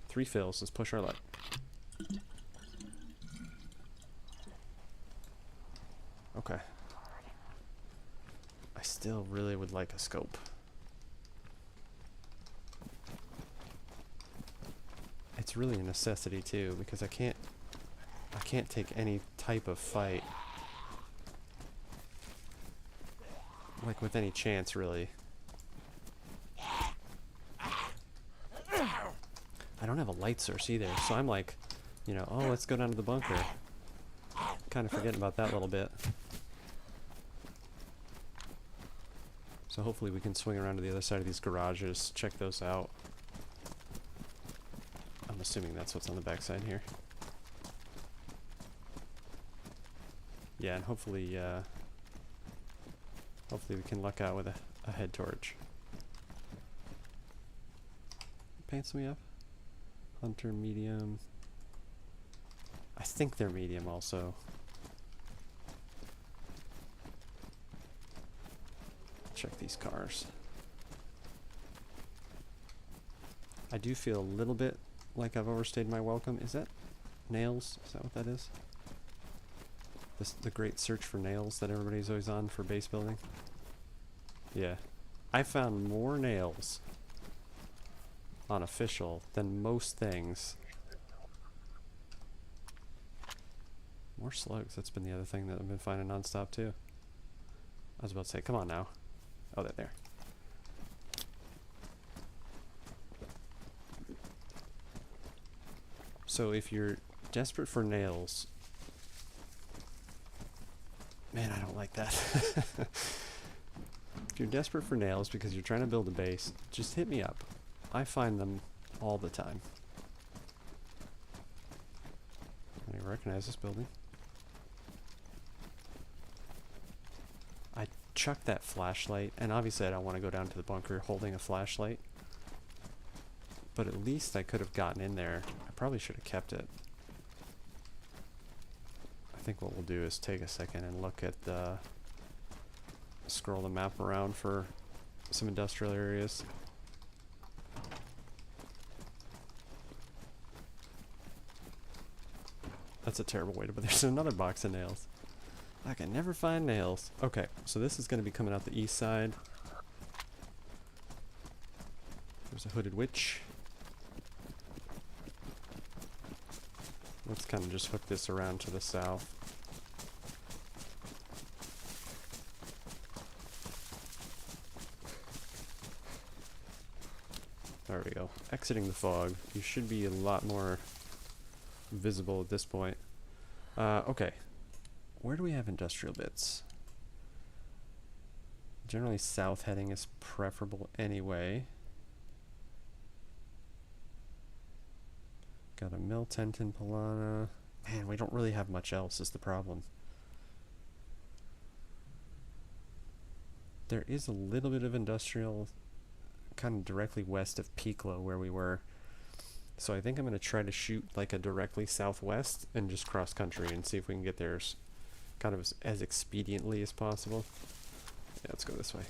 3 fills. Let's push our luck. Okay. I still really would like a scope. It's really a necessity too, because I can't take any type of fight like with any chance really. I don't have a light source either, so I'm like, you know, oh, let's go down to the bunker. Kind of forgetting about that little bit. So hopefully we can swing around to the other side of these garages, check those out. I'm assuming that's what's on the backside here. Yeah, and hopefully we can luck out with a head torch. Pants me up. Hunter medium. I think they're medium also. Check these cars. I do feel a little bit like I've overstayed my welcome. Is that nails? Is that what that is? The great search for nails that everybody's always on for base building? Yeah. I found more nails on official than most things. More slugs. That's been the other thing that I've been finding non-stop too. I was about to say, come on now. Oh, they're there. So if you're desperate for nails... Man, I don't like that. If you're desperate for nails because you're trying to build a base, just hit me up. I find them all the time. I recognize this building. I chucked that flashlight, and obviously I don't want to go down to the bunker holding a flashlight. But at least I could have gotten in there. I probably should have kept it. I think what we'll do is take a second and look at the... Scroll the map around for some industrial areas. That's a terrible way to put it. There's another box of nails. I can never find nails. Okay, so this is going to be coming out the east side. There's a hooded witch. Let's kind of just hook this around to the south. There we go. Exiting the fog. You should be a lot more visible at this point. Okay. Where do we have industrial bits? Generally south heading is preferable anyway. Got a mill tent in Polana. Man, we don't really have much else is the problem. There is a little bit of industrial kind of directly west of Piclo where we were. So I think I'm going to try to shoot like a directly southwest and just cross country and see if we can get there kind of as expediently as possible. Yeah, let's go this way.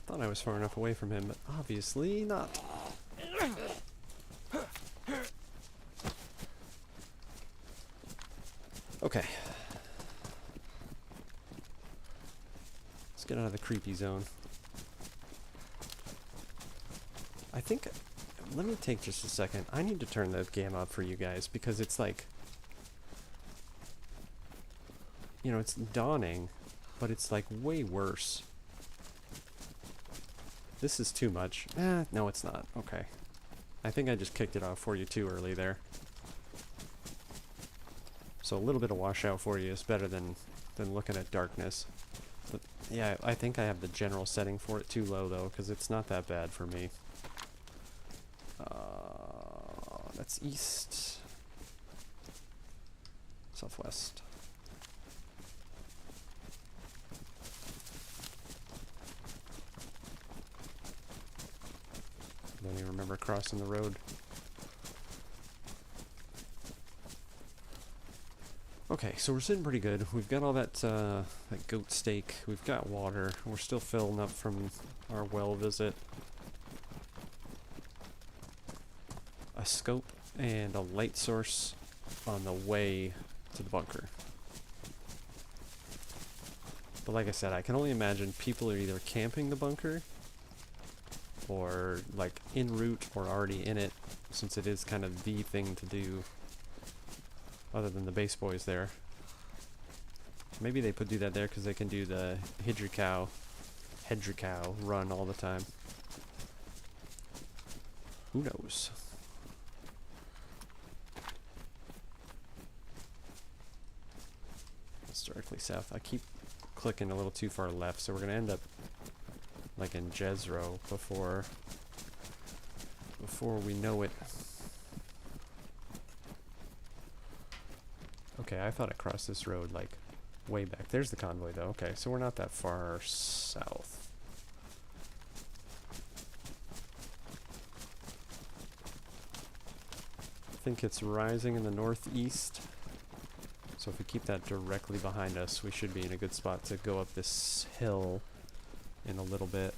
Thought I was far enough away from him, but obviously not. Okay. Let's get out of the creepy zone. I think, let me take just a second. I need to turn the game up for you guys because it's like, you know, it's dawning, but it's like way worse. This is too much. No it's not. Okay. I think I just kicked it off for you too early there. So a little bit of washout for you is better than looking at darkness. But yeah, I think I have the general setting for it too low though, because it's not that bad for me. That's east. Southwest. Don't even remember crossing the road. Okay, so we're sitting pretty good. We've got all that goat steak. We've got water. We're still filling up from our well visit. A scope and a light source on the way to the bunker. But like I said, I can only imagine people are either camping the bunker or like en route or already in it, since it is kind of the thing to do other than the base boys there. Maybe they do that there because they can do the hedgecow run all the time. Who knows? That's directly south. I keep clicking a little too far left, so we're going to end up like in Jezro before we know it. Okay, I thought I crossed this road like way back. There's the convoy though. Okay, so we're not that far south. I think it's rising in the northeast. So if we keep that directly behind us, we should be in a good spot to go up this hill in a little bit.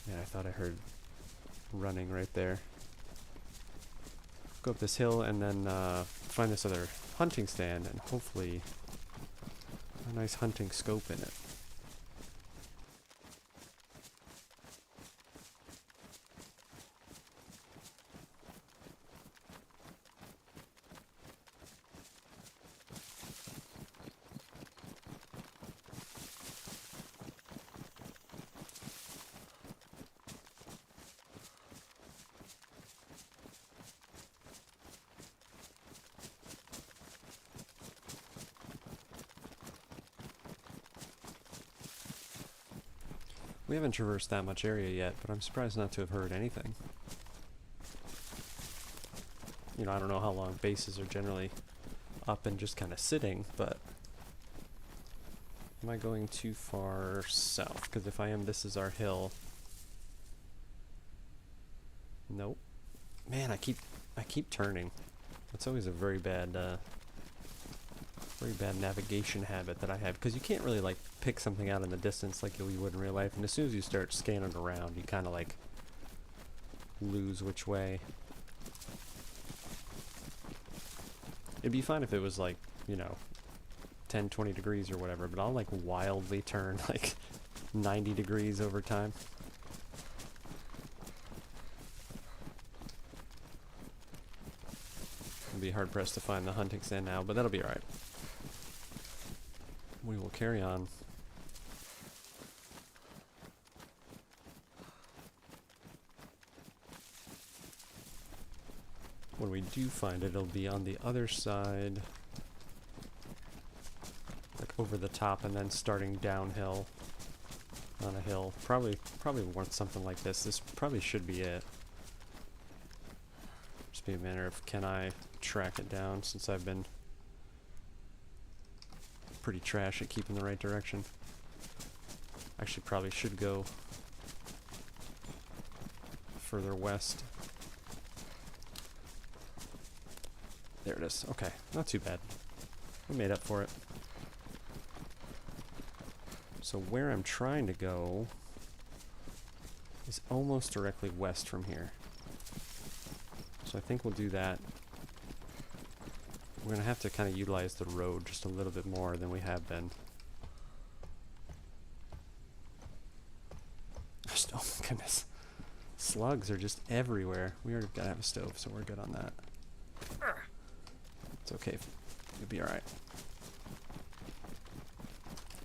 Yeah, I thought I heard running right there. Go up this hill and then find this other hunting stand and hopefully a nice hunting scope in it. We haven't traversed that much area yet, but I'm surprised not to have heard anything. You know, I don't know how long bases are generally up and just kind of sitting, but am I going too far south? Because if I am, this is our hill. Nope. Man, I keep turning. That's always a very bad navigation habit that I have, because you can't really like pick something out in the distance like you would in real life, and as soon as you start scanning around you kind of like lose which way. It'd be fine if it was like, you know, 10-20 degrees or whatever, but I'll like wildly turn like 90 degrees over time. I'll be hard pressed to find the hunting stand now, but that'll be alright. We will carry on. When we do find it, it'll be on the other side, like over the top, and then starting downhill on a hill. Probably want something like this. This probably should be it. Just be a matter of, can I track it down, since I've been pretty trash at keeping the right direction. Actually probably should go further west. There it is. Okay, not too bad. We made up for it. So where I'm trying to go is almost directly west from here. So I think we'll do that. We're going to have to kind of utilize the road just a little bit more than we have been. Oh my goodness. Slugs are just everywhere. We already got to have a stove, so we're good on that. It's okay. You'll be alright.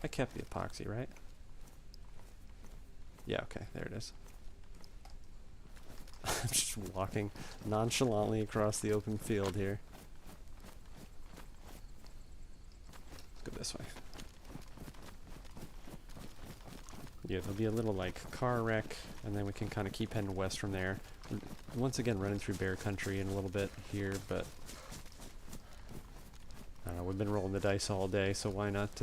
I kept the epoxy, right? Yeah, okay. There it is. I'm just walking nonchalantly across the open field here. Let's go this way. Yeah, there'll be a little like car wreck, and then we can kind of keep heading west from there. Once again, running through bear country in a little bit here, but I don't know, we've been rolling the dice all day, so why not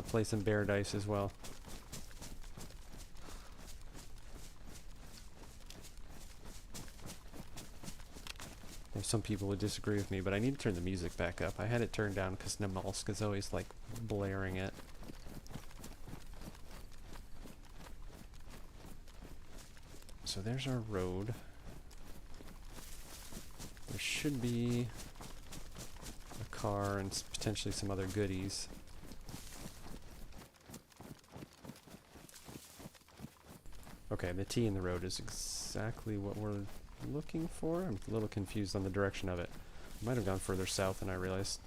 play some bear dice as well? There's some people would disagree with me, but I need to turn the music back up. I had it turned down because Namalska's always like blaring it. So there's our road. There should be a car and potentially some other goodies. Okay, the T in the road is exactly what we're looking for. I'm a little confused on the direction of it. I might have gone further south than I realized.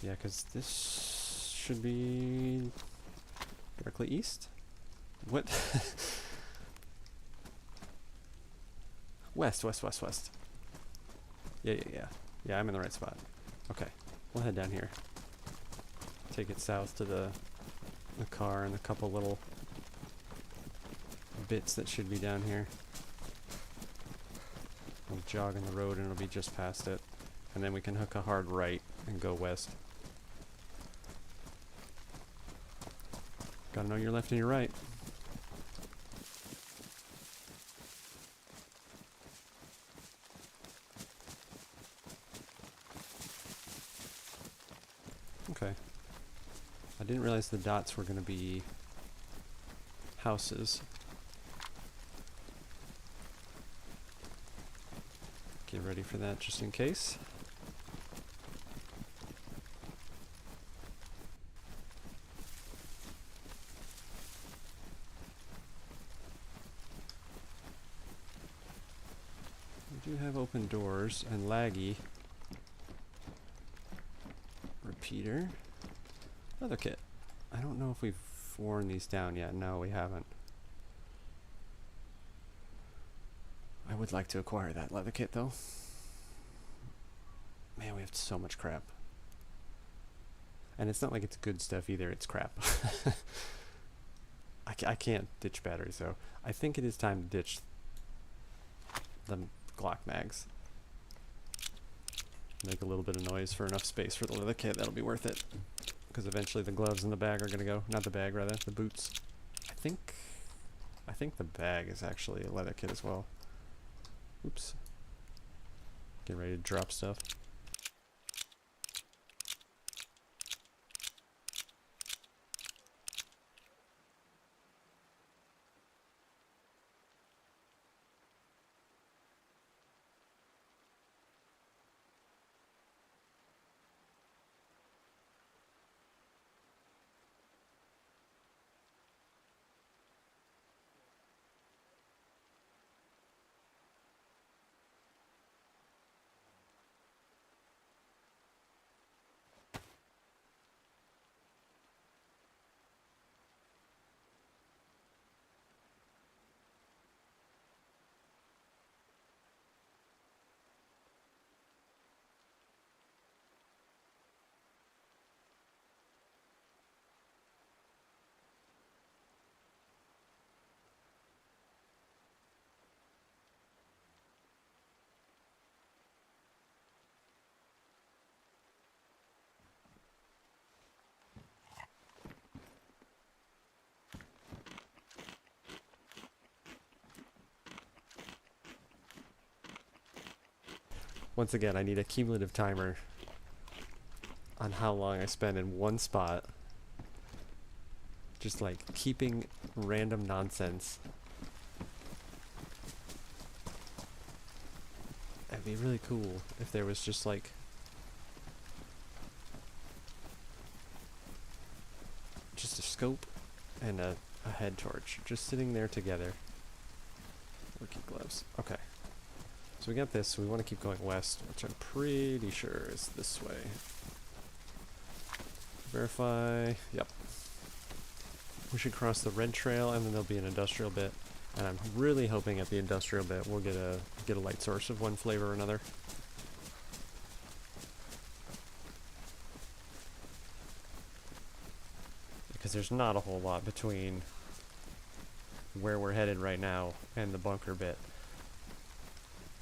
Yeah, because this should be directly east? What? West. Yeah. Yeah, I'm in the right spot. Okay, we'll head down here. Take it south to the car and a couple little bits that should be down here. We'll jog on the road and it'll be just past it. And then we can hook a hard right and go west. Gotta know your left and your right. Okay. I didn't realize the dots were gonna be houses. Get ready for that just in case. We do have open doors and laggy. Repeater. Leather kit. I don't know if we've worn these down yet. No, we haven't. I would like to acquire that leather kit though. Man, we have so much crap. And it's not like it's good stuff either, it's crap. I can't ditch batteries though. I think it is time to ditch the Glock mags. Make a little bit of noise for enough space for the leather kit, that'll be worth it. Because eventually the gloves and the bag are gonna go. Not the bag, rather, the boots. I think the bag is actually a leather kit as well. Oops. Get ready to drop stuff. Once again, I need a cumulative timer on how long I spend in one spot. Just like keeping random nonsense. It'd be really cool if there was just like just a scope and a head torch just sitting there together. Working gloves. Okay. So we got this, so we want to keep going west, which I'm pretty sure is this way. Verify. Yep. We should cross the red trail and then there'll be an industrial bit. And I'm really hoping at the industrial bit we'll get a light source of one flavor or another. Because there's not a whole lot between where we're headed right now and the bunker bit.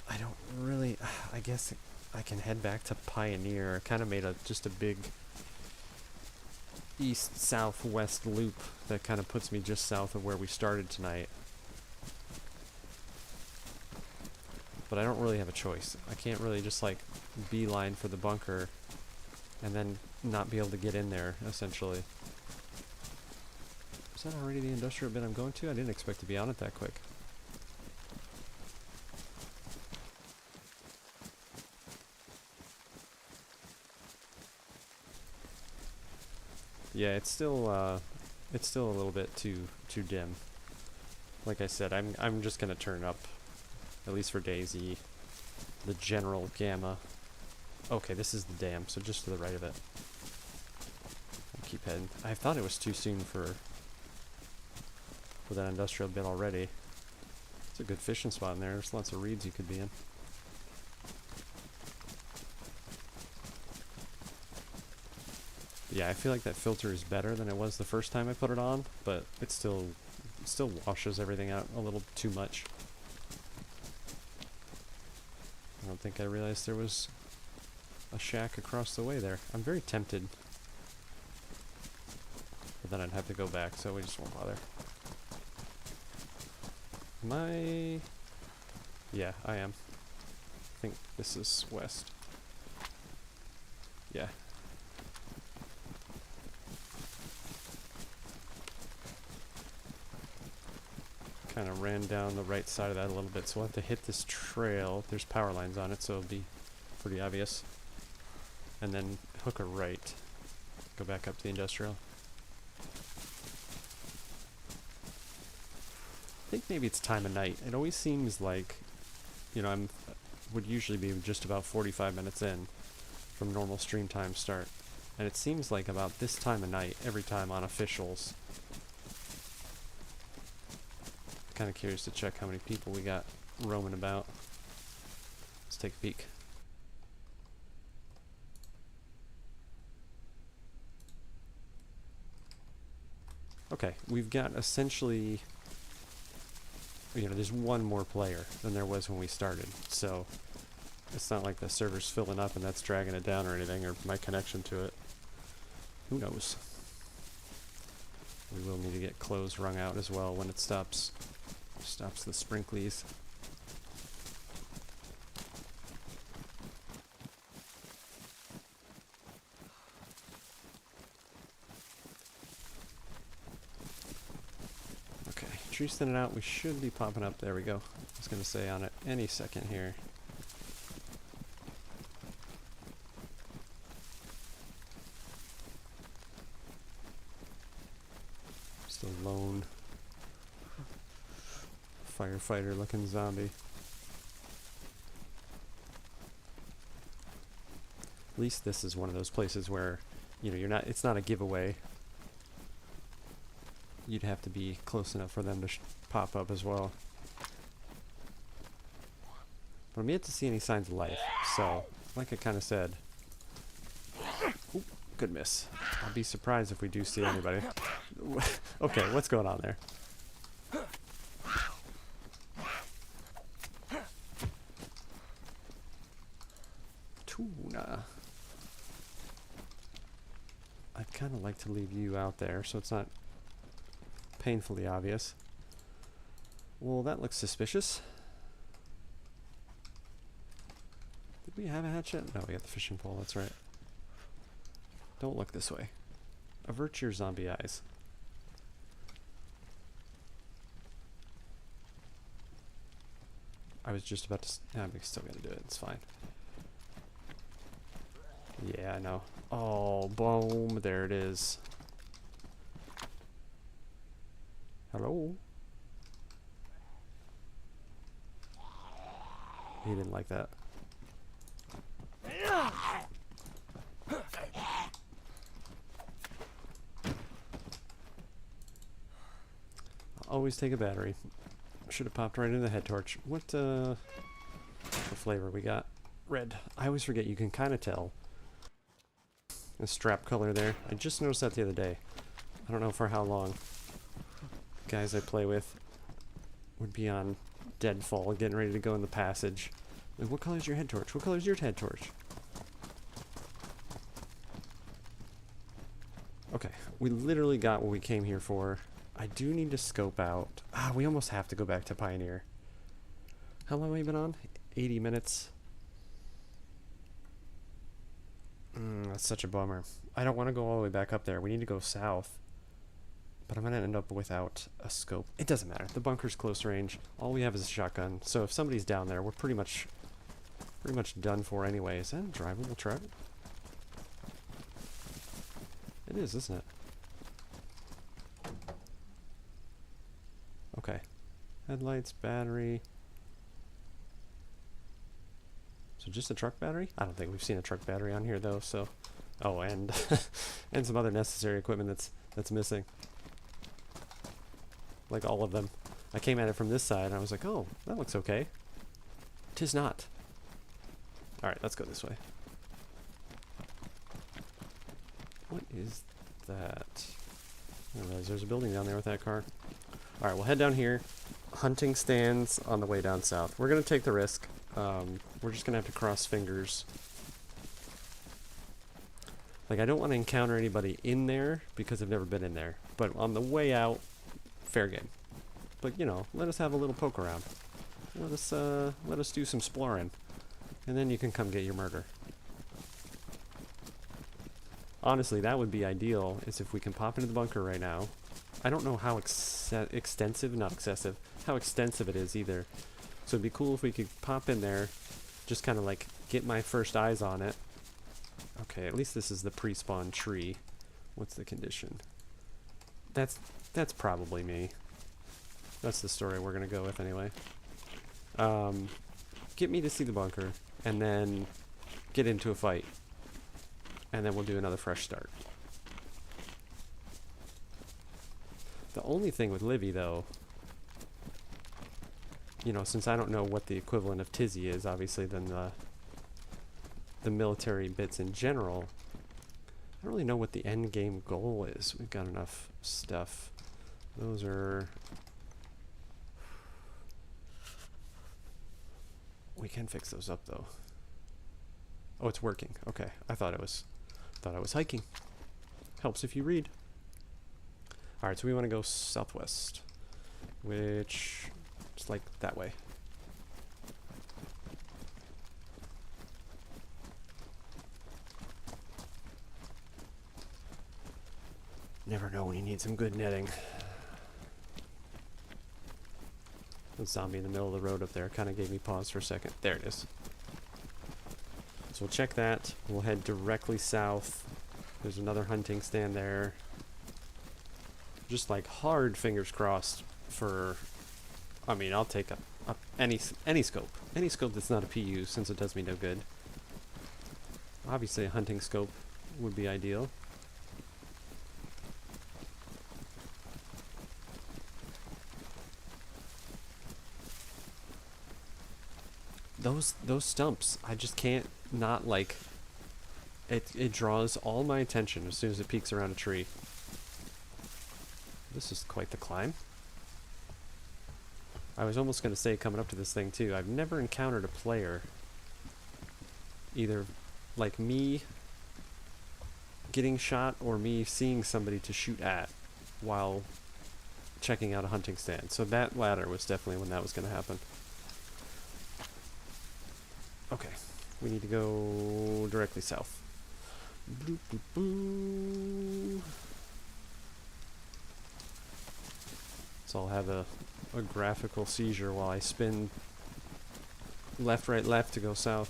I don't really, I guess I can head back to Pioneer. I kind of made just a big east-south-west loop that kind of puts me just south of where we started tonight. But I don't really have a choice. I can't really just like beeline for the bunker and then not be able to get in there, essentially. Is that already the industrial bit I'm going to? I didn't expect to be on it that quick. Yeah, it's still a little bit too dim. Like I said, I'm just gonna turn up, at least for dayz, the general gamma. Okay, this is the dam, so just to the right of it. I'll keep heading. I thought it was too soon for that industrial bit already. It's a good fishing spot in there. There's lots of reeds you could be in. Yeah, I feel like that filter is better than it was the first time I put it on, but it still washes everything out a little too much. I don't think I realized there was a shack across the way there. I'm very tempted. But then I'd have to go back, so we just won't bother. Am I... Yeah, I am. I think this is west. Yeah. Kind of ran down the right side of that a little bit, so we'll have to hit this trail. There's power lines on it, so it'll be pretty obvious. And then hook a right. Go back up to the industrial. I think maybe it's time of night. It always seems like, you know, would usually be just about 45 minutes in from normal stream time start. And it seems like about this time of night every time on officials. Kind of curious to check how many people we got roaming about. Let's take a peek. Okay, we've got essentially, you know, there's one more player than there was when we started, so it's not like the server's filling up and that's dragging it down or anything, or my connection to it. Who knows? We will need to get clothes wrung out as well when it stops the sprinklies. Okay, trees thinning out. We should be popping up. There we go. I was going to say on it any second here. Just a lone firefighter looking zombie. At least this is one of those places where, you know, it's not a giveaway. You'd have to be close enough for them to pop up as well. But I'm yet to see any signs of life, so like I kind of said, oop, good miss. I'll be surprised if we do see anybody. Okay, what's going on there? Tuna. I'd kind of like to leave you out there so it's not painfully obvious. Well, that looks suspicious. Did we have a hatchet? No, we got the fishing pole, that's right. Don't look this way. Avert your zombie eyes. I was just about to... Yeah, we still gotta do it, it's fine. Yeah, I know. Oh, boom, there it is. Hello? He didn't like that. Always take a battery. Should have popped right into the head torch. What the flavor we got? Red. I always forget you can kind of tell. The strap color there. I just noticed that the other day. I don't know for how long. Guys I play with would be on deadfall, getting ready to go in the passage. Like, what color is your head torch? What color is your head torch? Okay, we literally got what we came here for. I do need to scope out. Ah, we almost have to go back to Pioneer. How long have we been on? 80 minutes. That's such a bummer. I don't want to go all the way back up there. We need to go south. But I'm going to end up without a scope. It doesn't matter. The bunker's close range. All we have is a shotgun. So if somebody's down there, we're pretty much done for anyway. Is that a drivable truck? It is, isn't it? Okay. Headlights, battery. So just a truck battery? I don't think we've seen a truck battery on here though, so... Oh, and and some other necessary equipment that's missing. Like all of them. I came at it from this side and I was like, oh, that looks okay. 'Tis not. Alright, let's go this way. What is that? I didn't realize there's a building down there with that car. Alright, we'll head down here. Hunting stands on the way down south. We're going to take the risk. We're just going to have to cross fingers. Like, I don't want to encounter anybody in there because I've never been in there. But on the way out, fair game. But, you know, let us have a little poke around. Let us do some exploring. And then you can come get your murder. Honestly, that would be ideal, is if we can pop into the bunker right now. I don't know how extensive, not excessive, how extensive it is either. So it'd be cool if we could pop in there, just kind of like get my first eyes on it. Okay, at least this is the pre-spawn tree. What's the condition? That's probably me. That's the story we're gonna go with anyway. Get me to see the bunker, and then get into a fight. And then we'll do another fresh start. The only thing with Livy, though, you know, since I don't know what the equivalent of Tizzy is, obviously, than the military bits in general, I don't really know what the end game goal is. We've got enough stuff. Those are... We can fix those up, though. Oh, it's working. Okay, I thought I was hiking. Helps if you read. Alright, so we want to go southwest, which is like that way. Never know when you need some good netting. The zombie in the middle of the road up there kind of gave me pause for a second. There it is. So we'll check that. We'll head directly south. There's another hunting stand there. Just like hard fingers crossed for... I mean, I'll take any scope. Any scope that's not a PU, since it does me no good. Obviously a hunting scope would be ideal. Those stumps, I just can't not like... It draws all my attention as soon as it peeks around a tree. This is quite the climb. I was almost going to say coming up to this thing too, I've never encountered a player, either like me getting shot or me seeing somebody to shoot at while checking out a hunting stand. So that latter was definitely when that was going to happen. Okay, We need to go directly south. Bloop, bloop, bloop. So I'll have a graphical seizure while I spin left, right, left to go south.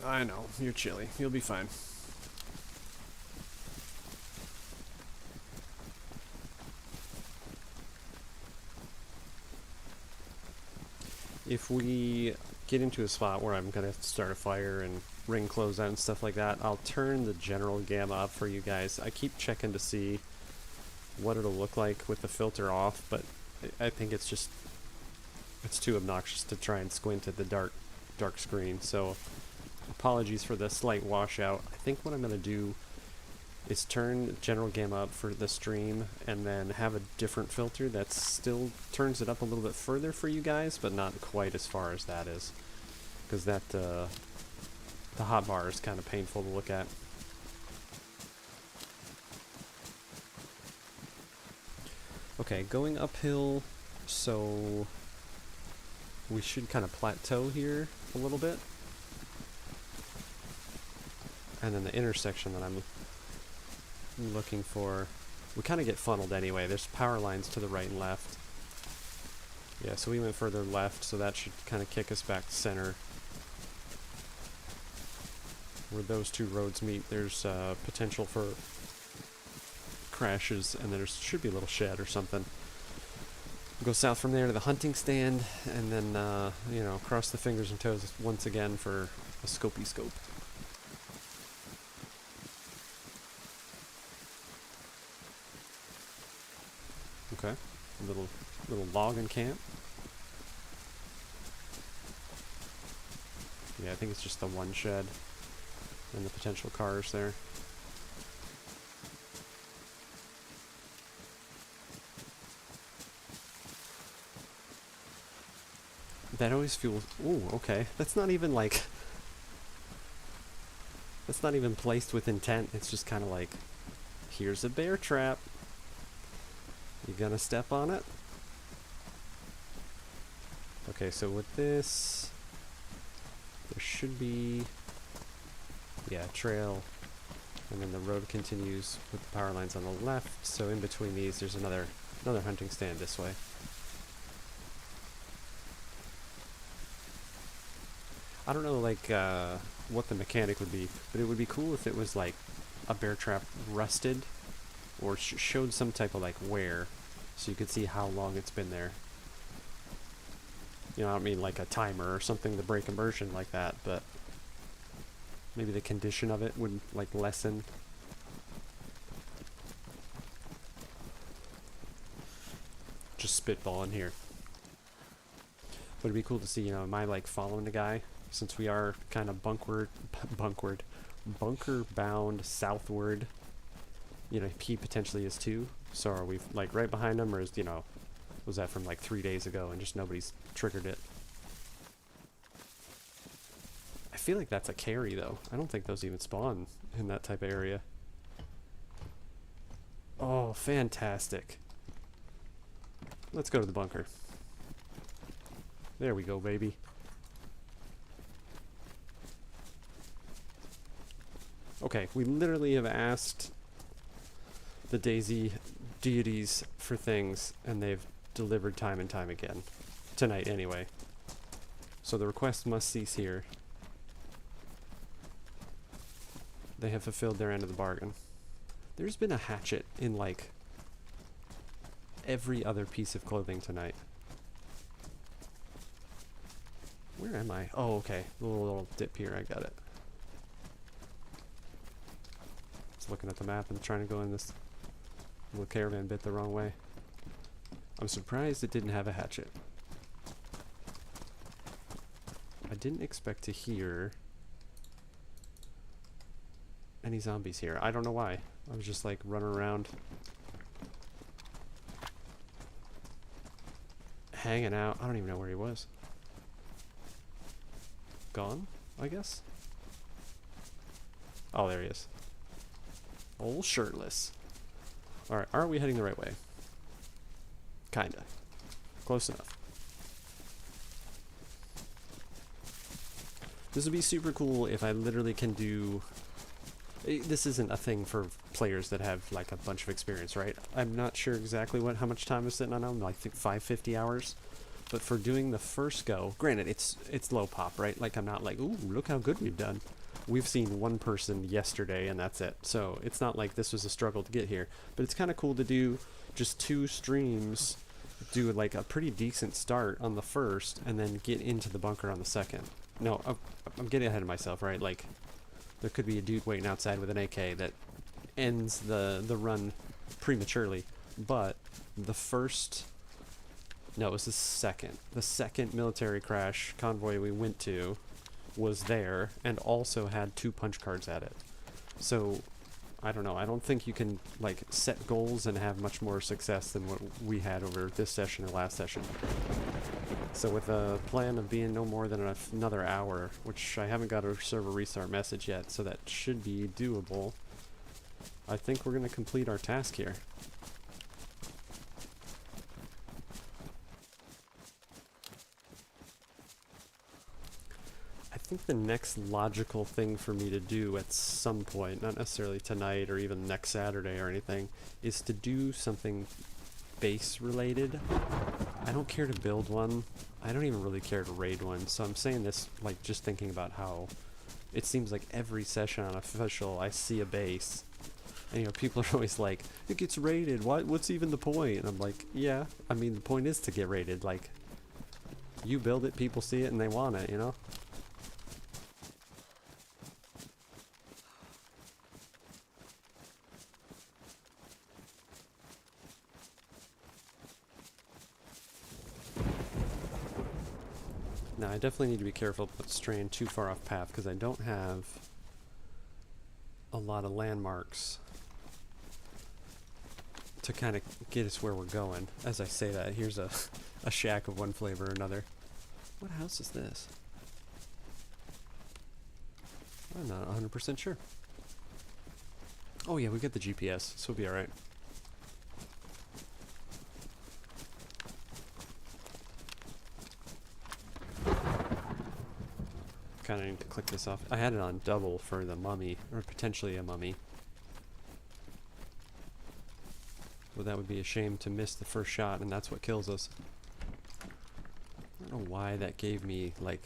I know, you're chilly. You'll be fine. If we get into a spot where I'm going to start a fire and ring close out and stuff like that, I'll turn the general gamma up for you guys. I keep checking to see what it'll look like with the filter off, but I think it's just, it's too obnoxious to try and squint at the dark screen. So apologies for the slight washout. I think what I'm going to do is turn general gamma up for the stream and then have a different filter that still turns it up a little bit further for you guys, but not quite as far as that is, because that the hotbar is kind of painful to look at. Okay, going uphill, so we should kind of plateau here a little bit, and then the intersection that I'm looking for, we kind of get funneled anyway. There's power lines to the right and left. Yeah, so we went further left, so that should kind of kick us back to center. Where those two roads meet, there's potential for crashes, and there should be a little shed or something. Go south from there to the hunting stand, and then, you know, cross the fingers and toes once again for a scopey scope. Okay, a little logging camp. Yeah, I think it's just the one shed and the potential cars there. That always feels... Ooh, okay. That's not even like... That's not even placed with intent. It's just kind of like, here's a bear trap. You gonna step on it? Okay, so with this, there should be, yeah, trail, and then the road continues with the power lines on the left. So in between these, there's another hunting stand this way. I don't know, like, what the mechanic would be, but it would be cool if it was like a bear trap rusted, or showed some type of like wear, so you could see how long it's been there. You know, I don't mean like a timer or something to break immersion like that, but maybe the condition of it would like lessen. Just spitballing here. But it'd be cool to see, you know, am I like following the guy? Since we are kind of bunker bound southward. You know, he potentially is too. So are we like right behind him, or is, you know, was that from like 3 days ago and just nobody's triggered it? I feel like that's a carry though. I don't think those even spawn in that type of area. Oh, fantastic. Let's go to the bunker. There we go, baby. Okay, we literally have asked the dayz deities for things, and they've delivered time and time again. Tonight, anyway. So the request must cease here. They have fulfilled their end of the bargain. There's been a hatchet in, like, every other piece of clothing tonight. Where am I? Oh, okay. A little dip here. I got it. Just looking at the map and trying to go in this little caravan bit the wrong way. I'm surprised it didn't have a hatchet. I didn't expect to hear any zombies here. I don't know why. I was just like running around, hanging out. I don't even know where he was. Gone, I guess? Oh, there he is. Old shirtless. Alright, are we heading the right way? Kinda. Close enough. This would be super cool if I literally can do... This isn't a thing for players that have like a bunch of experience, right? I'm not sure exactly how much time I'm sitting on now. I think 550 hours. But for doing the first go, granted, it's low pop, right? Like, I'm not like, ooh, look how good we've done. We've seen one person yesterday, and that's it. So it's not like this was a struggle to get here. But it's kind of cool to do just 2 streams, do like a pretty decent start on the first, and then get into the bunker on the second. No, I'm getting ahead of myself, right? Like, there could be a dude waiting outside with an AK that ends the run prematurely. But the first... No, it was the second. The second military crash convoy we went to was there and also had 2 punch cards at it. So, I don't know. I don't think you can, like, set goals and have much more success than what we had over this session or last session. So with a plan of being no more than another hour, which I haven't got a server restart message yet, so that should be doable, I think we're going to complete our task here. I think the next logical thing for me to do at some point, not necessarily tonight or even next Saturday or anything, is to do something base related. I don't care to build one. I don't even really care to raid one. So I'm saying this like just thinking about how it seems like every session on official I see a base. And you know, people are always like, it gets raided, what's even the point? And I'm like, yeah, I mean the point is to get raided. Like, you build it, people see it and they want it, you know? Now, I definitely need to be careful about straying too far off path, because I don't have a lot of landmarks to kind of get us where we're going. As I say that, here's a shack of one flavor or another. What house is this? I'm not 100% sure. Oh yeah, we got the GPS, so we'll be alright. Kind of need to click this off. I had it on double for the mummy, or potentially a mummy. Well, that would be a shame to miss the first shot, and that's what kills us. I don't know why that gave me, like,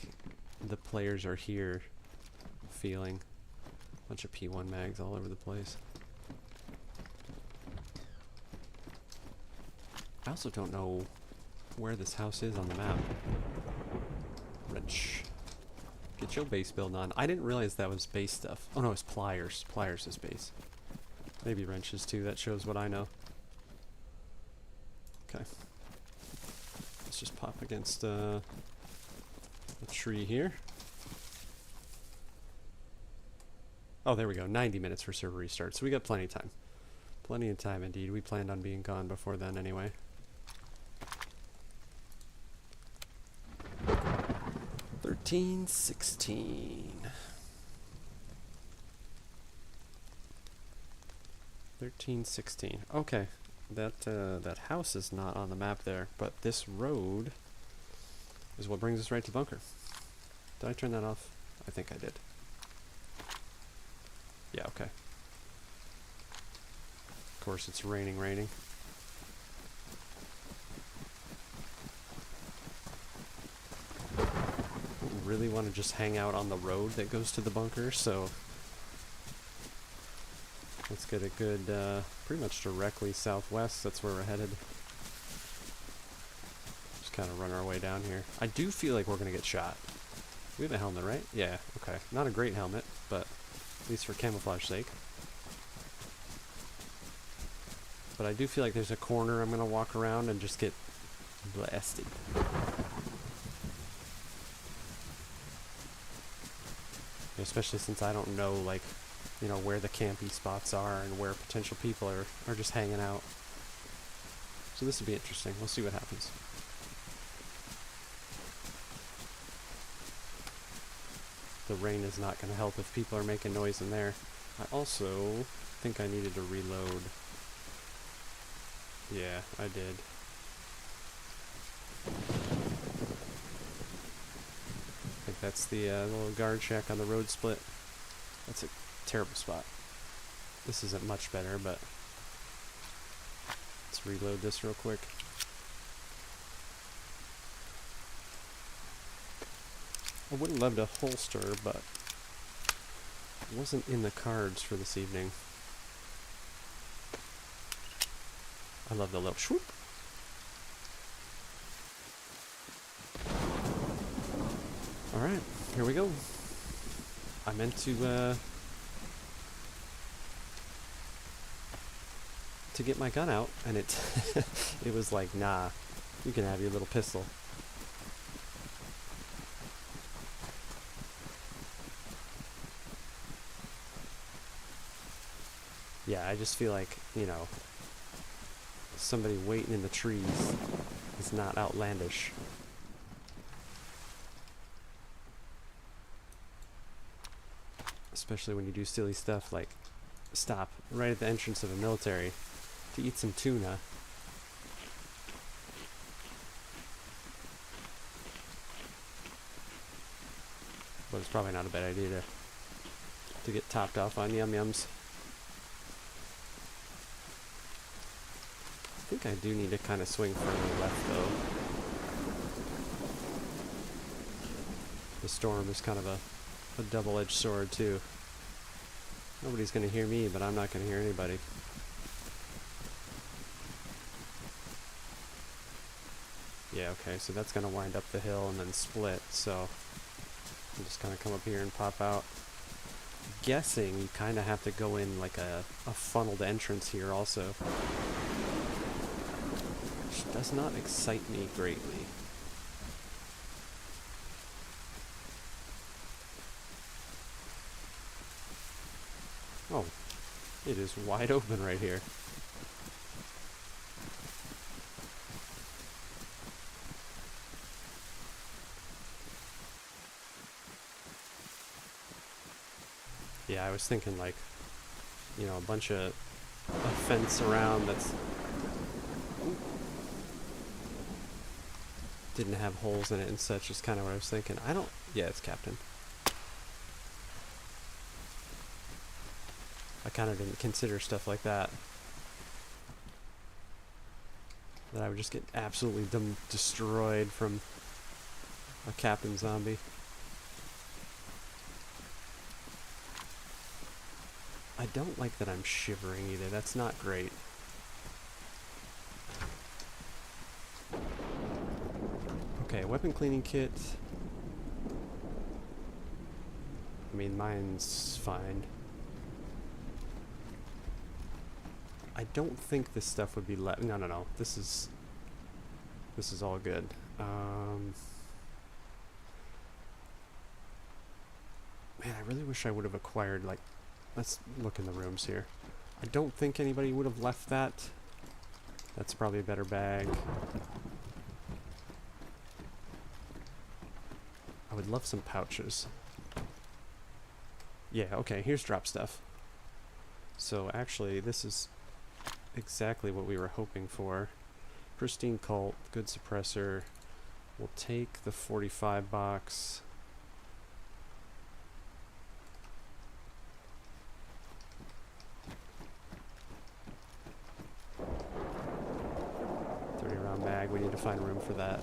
the players are here feeling. Bunch of P1 mags all over the place. I also don't know where this house is on the map. Wrench. Get your base build on. I didn't realize that was base stuff. Oh no, it's pliers. Pliers is base. Maybe wrenches too. That shows what I know. Okay. Let's just pop against a tree here. Oh, there we go. 90 minutes for server restart. So we got plenty of time. Plenty of time indeed. We planned on being gone before then anyway. 1316. 1316. Okay. That house is not on the map there, but this road is what brings us right to bunker. Did I turn that off? I think I did. Yeah, okay. Of course it's raining. Really want to just hang out on the road that goes to the bunker, so let's get a good, pretty much directly southwest. That's where we're headed. Just kind of run our way down here. I do feel like we're going to get shot. We have a helmet, right? Yeah, okay. Not a great helmet, but at least for camouflage sake. But I do feel like there's a corner I'm going to walk around and just get blasted. Especially since I don't know, like, you know, where the campy spots are and where potential people are just hanging out. So this will be interesting. We'll see what happens. The rain is not going to help if people are making noise in there. I also think I needed to reload. Yeah, I did. I think that's the little guard shack on the road split. That's a terrible spot. This isn't much better, but let's reload this real quick. I would have loved a holster, but it wasn't in the cards for this evening. I love the little swoop. Alright, here we go. I meant to get my gun out, and it it was like, nah, you can have your little pistol. Yeah, I just feel like, you know, somebody waiting in the trees is not outlandish. Especially when you do silly stuff like stop right at the entrance of a military to eat some tuna. But it's probably not a bad idea to get topped off on yum-yums. I think I do need to kind of swing further left, though. The storm is kind of a double-edged sword, too. Nobody's going to hear me, but I'm not going to hear anybody. Yeah, okay, so that's going to wind up the hill and then split, so I'm just going to come up here and pop out. Guessing you kind of have to go in like a funneled entrance here also. Which does not excite me greatly. Oh, it is wide open right here. Yeah, I was thinking like, you know, a bunch of a fence around that's didn't have holes in it and such is kind of what I was thinking. Yeah, it's Captain. I kind of didn't consider stuff like that. That I would just get absolutely destroyed from a Captain zombie. I don't like that I'm shivering either. That's not great. Okay, weapon cleaning kit. I mean, mine's fine. I don't think this stuff would be left. No. This is all good. Man, I really wish I would have acquired, like, let's look in the rooms here. I don't think anybody would have left that. That's probably a better bag. I would love some pouches. Yeah, okay, here's drop stuff. So actually, this is exactly what we were hoping for. Pristine Cult, good suppressor. We'll take the 45 box. Bag, we need to find room for that.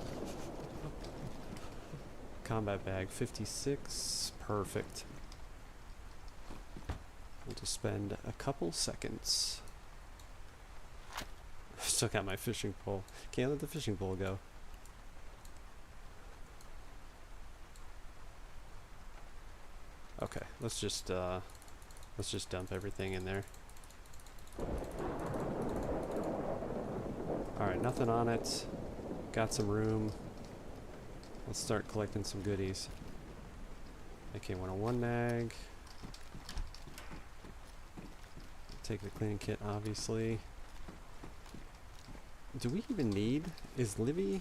Combat bag, 56, perfect. We'll just spend a couple seconds. Still got my fishing pole. Can't let the fishing pole go. Okay, let's just dump everything in there. Alright, nothing on it. Got some room. Let's start collecting some goodies. AK-101 mag. Take the cleaning kit, obviously. Do we even need... Is Livy...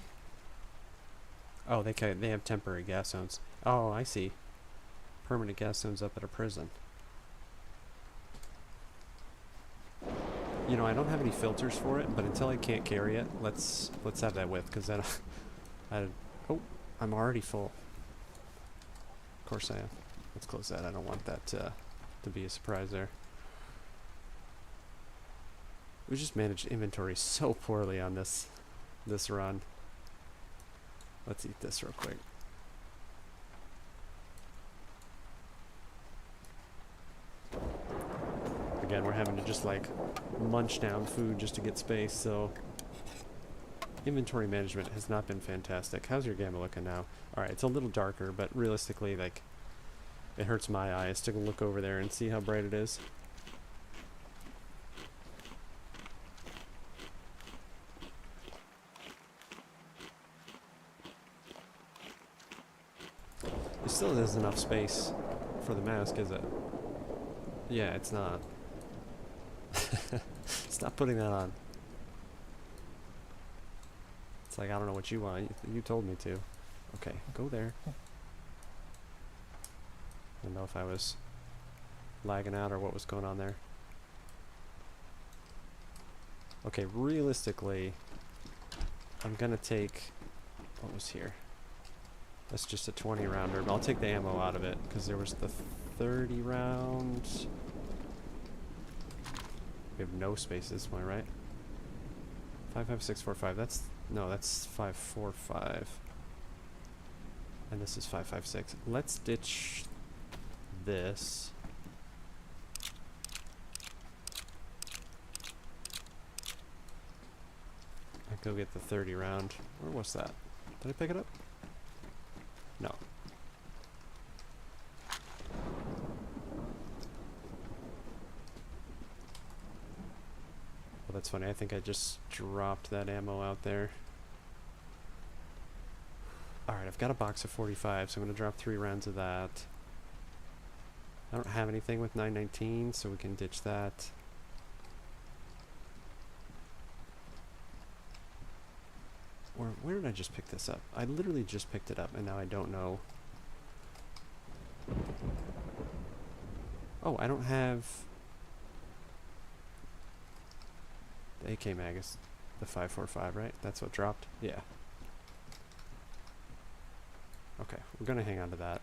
Oh, they have temporary gas zones. Oh, I see. Permanent gas zones up at a prison. You know, I don't have any filters for it, but until I can't carry it, let's have that width, because then oh, I'm already full. Of course I am. Let's close that. I don't want that to be a surprise there. We just managed inventory so poorly on this run. Let's eat this real quick. Again, we're having to just like munch down food just to get space, so inventory management has not been fantastic. How's your gamma looking now? Alright, it's a little darker, but realistically, like, it hurts my eyes to look over there and see how bright it is. It still isn't enough space for the mask, is it? Yeah, it's not. Stop putting that on. It's like, I don't know what you want. You told me to. Okay, go there. I don't know if I was lagging out or what was going on there. Okay, realistically, I'm gonna take... What was here? That's just a 20 rounder, but I'll take the ammo out of it, because there was the 30 rounds. We have no spaces, am I right? 55645, that's... No, that's 545. And this is 556. Let's ditch this. I'll go get the 30 round. Where was that? Did I pick it up? No. Well, that's funny. I think I just dropped that ammo out there. Alright, I've got a box of 45, so I'm going to drop 3 rounds of that. I don't have anything with 919, so we can ditch that. Or where did I just pick this up? I literally just picked it up, and now I don't know. Oh, I don't have... The AK mag is the 545, right? That's what dropped? Yeah. Okay, we're gonna hang on to that.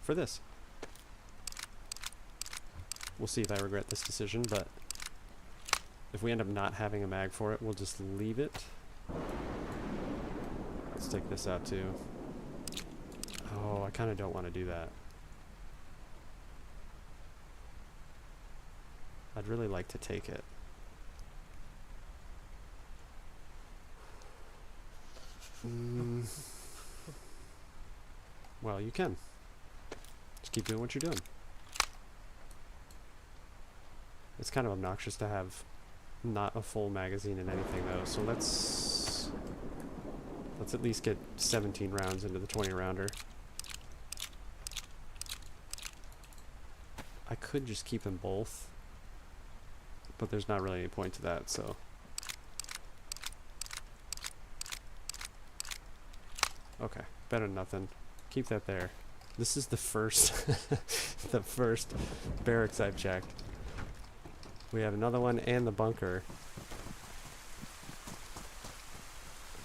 For this. We'll see if I regret this decision, but if we end up not having a mag for it, we'll just leave it. Let's take this out too. Oh, I kinda don't want to do that. I'd really like to take it. Well, you can. Just keep doing what you're doing. It's kind of obnoxious to have not a full magazine in anything though, so let's at least get 17 rounds into the 20 rounder. I could just keep them both, but there's not really any point to that, so. Okay, better than nothing. Keep that there. This is the first the first barracks I've checked. We have another one and the bunker.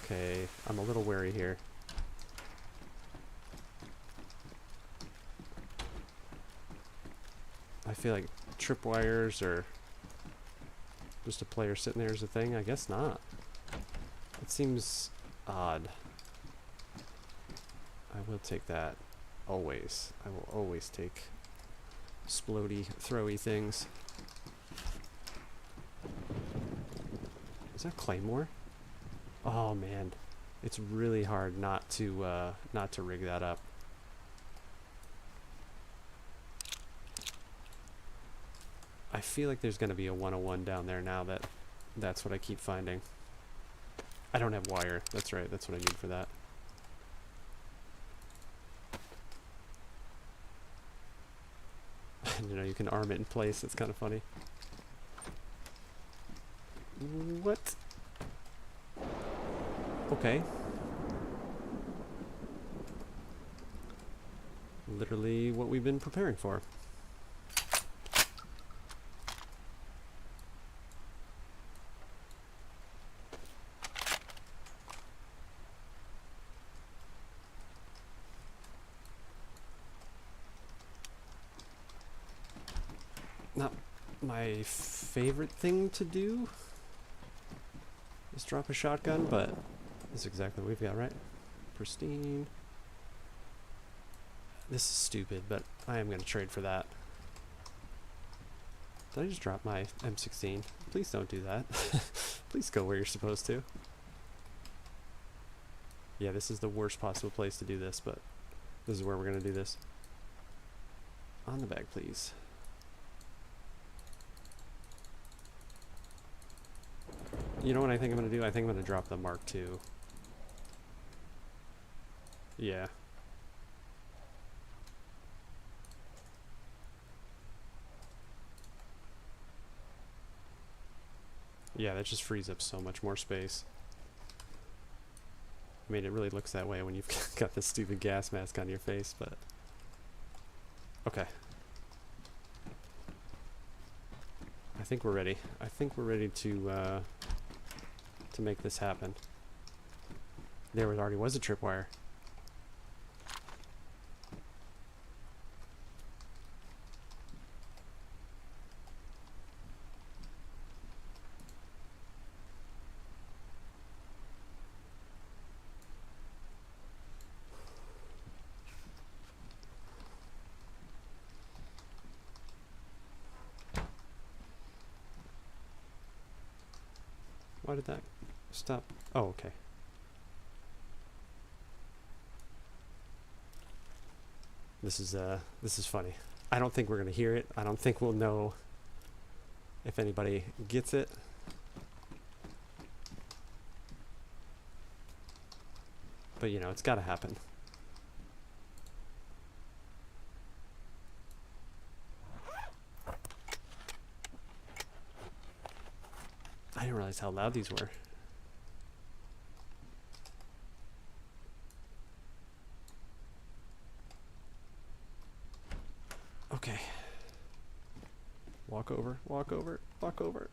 Okay, I'm a little wary here. I feel like tripwires or just a player sitting there is a thing. I guess not. It seems odd. I will take that. Always. I will always take splody, throwy things. Is that Claymore? Oh man. It's really hard not to rig that up. I feel like there's gonna be a 101 down there now that's what I keep finding. I don't have wire. That's right, that's what I need for that. You know, you can arm it in place. It's kind of funny. What? Okay. Literally what we've been preparing for. Not my favorite thing to do is drop a shotgun, but this is exactly what we've got, right? Pristine. This is stupid, but I am going to trade for that. Did I just drop my M16? Please don't do that. Please go where you're supposed to. Yeah, this is the worst possible place to do this, but this is where we're going to do this. On the bag, please. You know what I think I'm going to do? I think I'm going to drop the Mark II. Yeah. Yeah, that just frees up so much more space. I mean, it really looks that way when you've got this stupid gas mask on your face, but... Okay. I think we're ready. I think we're ready to make this happen. There already was a tripwire. Why did that stop? Oh, okay. This is funny. I don't think we're gonna hear it. I don't think we'll know if anybody gets it. But you know, it's gotta happen. I didn't realize how loud these were. Okay. Walk over, walk over, walk over.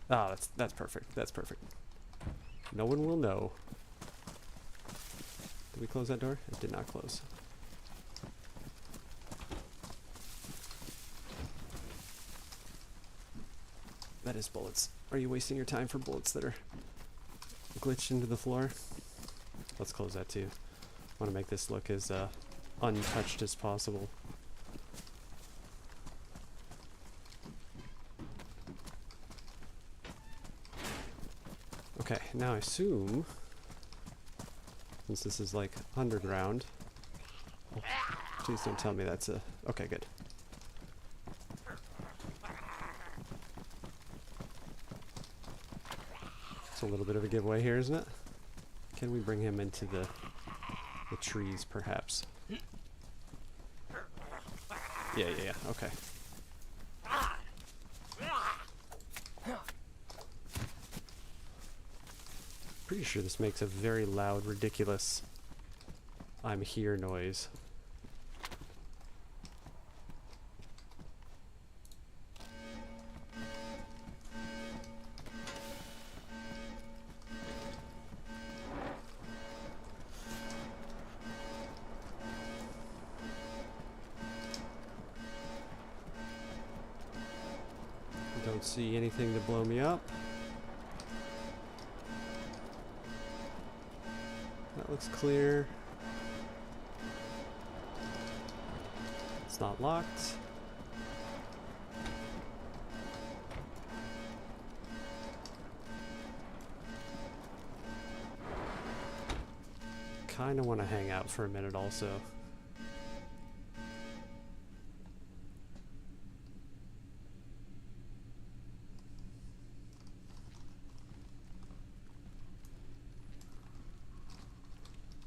Ah, that's perfect. That's perfect. No one will know. Did we close that door? It did not close. That is bullets. Are you wasting your time for bullets that are glitched into the floor? Let's close that too. I want to make this look as untouched as possible. Okay, now I assume, since this is like underground, oh, please don't tell me that's a, okay, good. It's a little bit of a giveaway here, isn't it? Can we bring him into the trees, perhaps? Yeah, okay. Pretty sure this makes a very loud, ridiculous I'm here noise. Don't see anything to blow me up. That looks clear. It's not locked. Kinda want to hang out for a minute also.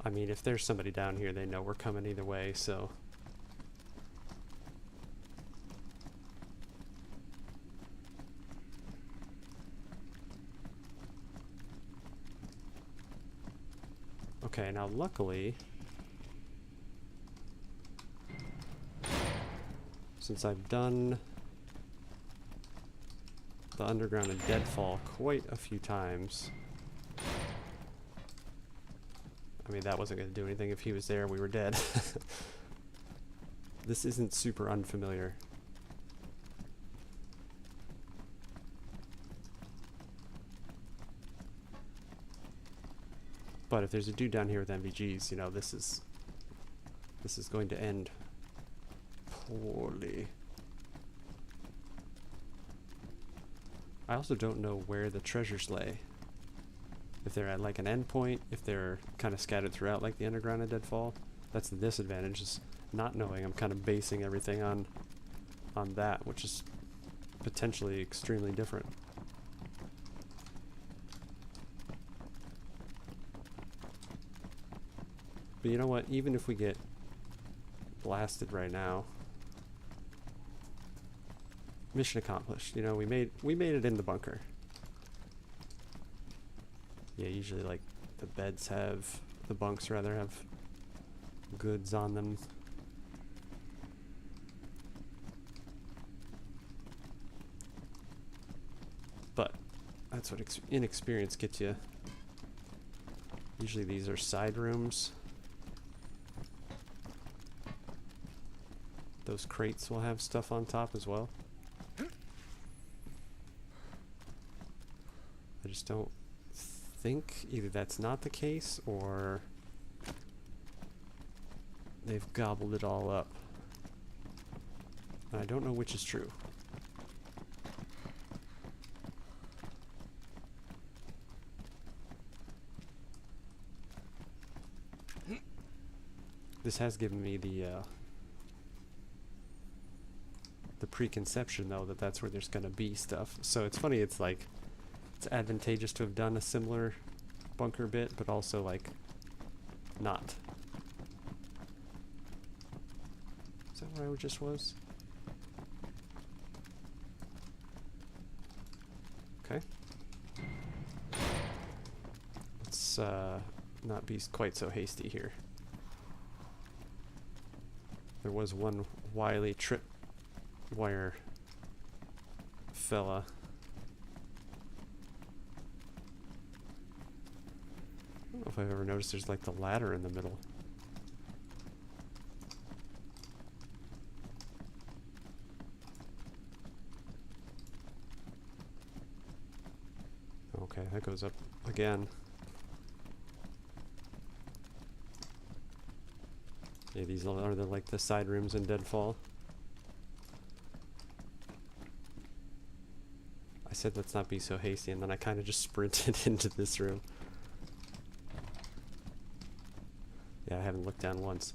I mean, if there's somebody down here, they know we're coming either way, so... Okay, now luckily... since I've done the underground and deadfall quite a few times... I mean, that wasn't going to do anything if he was there and we were dead. This isn't super unfamiliar. But if there's a dude down here with MVGs, you know, this is going to end poorly. I also don't know where the treasures lay. If they're at like an endpoint, if they're kind of scattered throughout like the underground in Deadfall. That's the disadvantage, is not knowing. I'm kind of basing everything on that, which is potentially extremely different. But you know what? Even if we get blasted right now, mission accomplished. You know, we made it in the bunker. Yeah, usually like the bunks rather have goods on them. But that's what inexperience gets you. Usually these are side rooms. Those crates will have stuff on top as well. I just don't think either that's not the case or they've gobbled it all up. And I don't know which is true. This has given me the preconception though that that's where there's gonna be stuff. So it's funny, it's like it's advantageous to have done a similar bunker bit, but also like not. Is that where I just was? Okay. Let's not be quite so hasty here. There was one wily tripwire fella. I don't know if I've ever noticed there's like the ladder in the middle. Okay, that goes up again. Yeah, these are like the side rooms in Deadfall. I said let's not be so hasty, and then I kind of just sprinted into this room. Yeah, I haven't looked down once.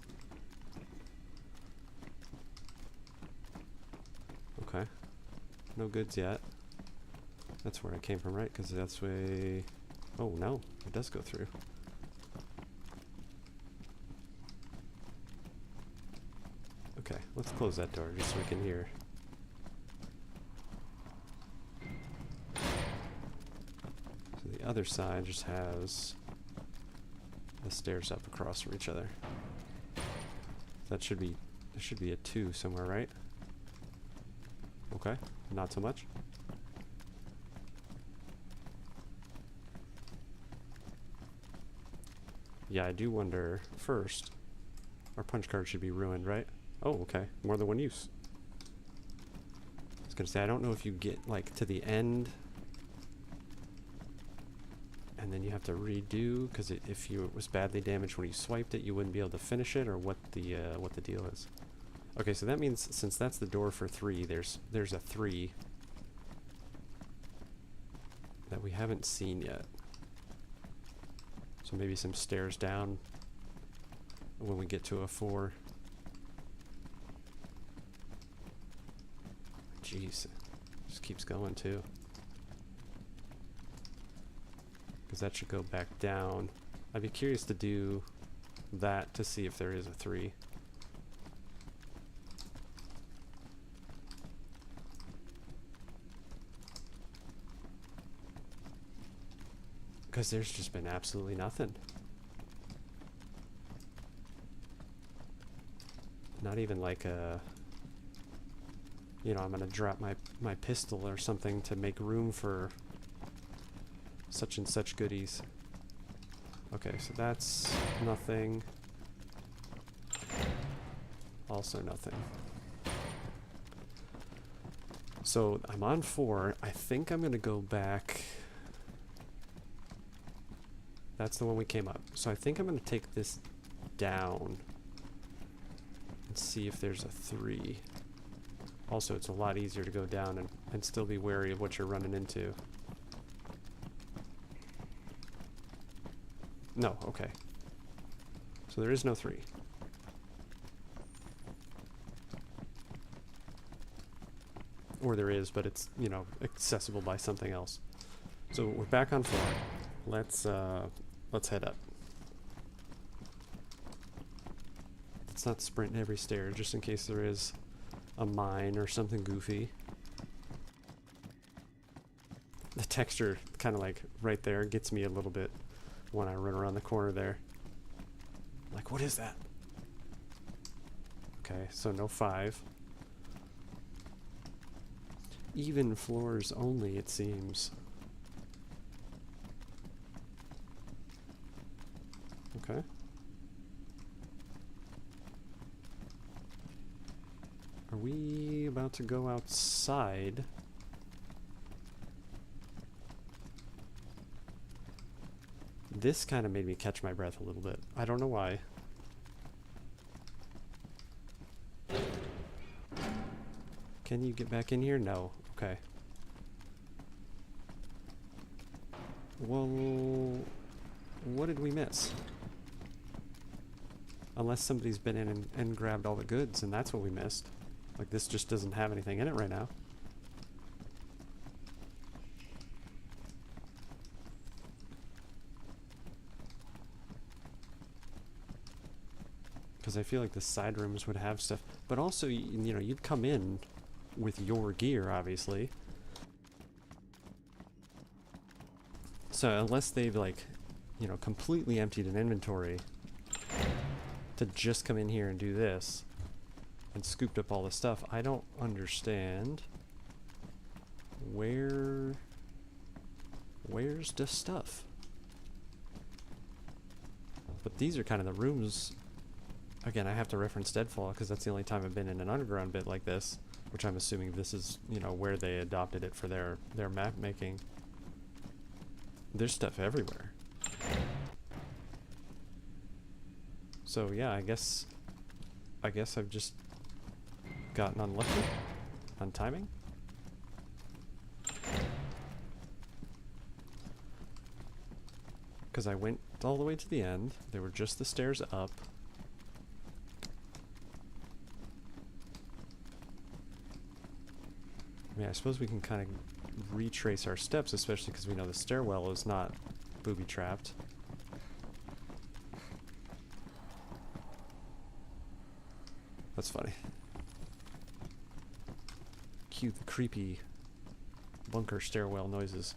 Okay. No goods yet. That's where I came from, right? Because that's way... Oh, no. It does go through. Okay, let's close that door just so we can hear. So the other side just has the stairs up across from each other. That should be... There should be a 2 somewhere, right? Okay, not so much. Yeah, I do wonder, first, our punch card should be ruined, right? Oh, okay. More than one use. I was gonna say, I don't know if you get, like, to the end, and then you have to redo, because if it was badly damaged when you swiped it, you wouldn't be able to finish it, or what the deal is. Okay, so that means, since that's the door for 3, there's a 3 that we haven't seen yet. So maybe some stairs down when we get to a 4. Jeez, it just keeps going too. Because that should go back down. I'd be curious to do that to see if there is a 3. Because there's just been absolutely nothing. Not even like a... You know, I'm gonna drop my pistol or something to make room for such and such goodies. Okay, so that's nothing. Also nothing. So I'm on 4. I think I'm gonna go back. That's the one we came up. So I think I'm gonna take this down and see if there's a 3. Also, it's a lot easier to go down and still be wary of what you're running into. No, okay. So there is no 3. Or there is, but it's, you know, accessible by something else. So we're back on 4. Let's head up. Let's not sprint every stair, just in case there is a mine or something goofy. The texture, kind of like right there, gets me a little bit when I run around the corner there. Like, what is that? Okay, so no 5. Even floors only, it seems. Okay. Are we about to go outside? This kind of made me catch my breath a little bit. I don't know why. Can you get back in here? No. Okay. Well, what did we miss? Unless somebody's been in and grabbed all the goods, and that's what we missed. Like, this just doesn't have anything in it right now. Because I feel like the side rooms would have stuff. But also, you know, you'd come in with your gear, obviously. So unless they've, like, you know, completely emptied an inventory to just come in here and do this and scooped up all the stuff, I don't understand where's the stuff. But these are kind of the rooms. Again, I have to reference Deadfall because that's the only time I've been in an underground bit like this, which I'm assuming this is, you know, where they adopted it for their map making. There's stuff everywhere. So yeah, I guess I've just gotten unlucky on timing. Because I went all the way to the end. There were just the stairs up. I mean, I suppose we can kind of retrace our steps, especially because we know the stairwell is not booby-trapped. That's funny. Cue the creepy bunker stairwell noises.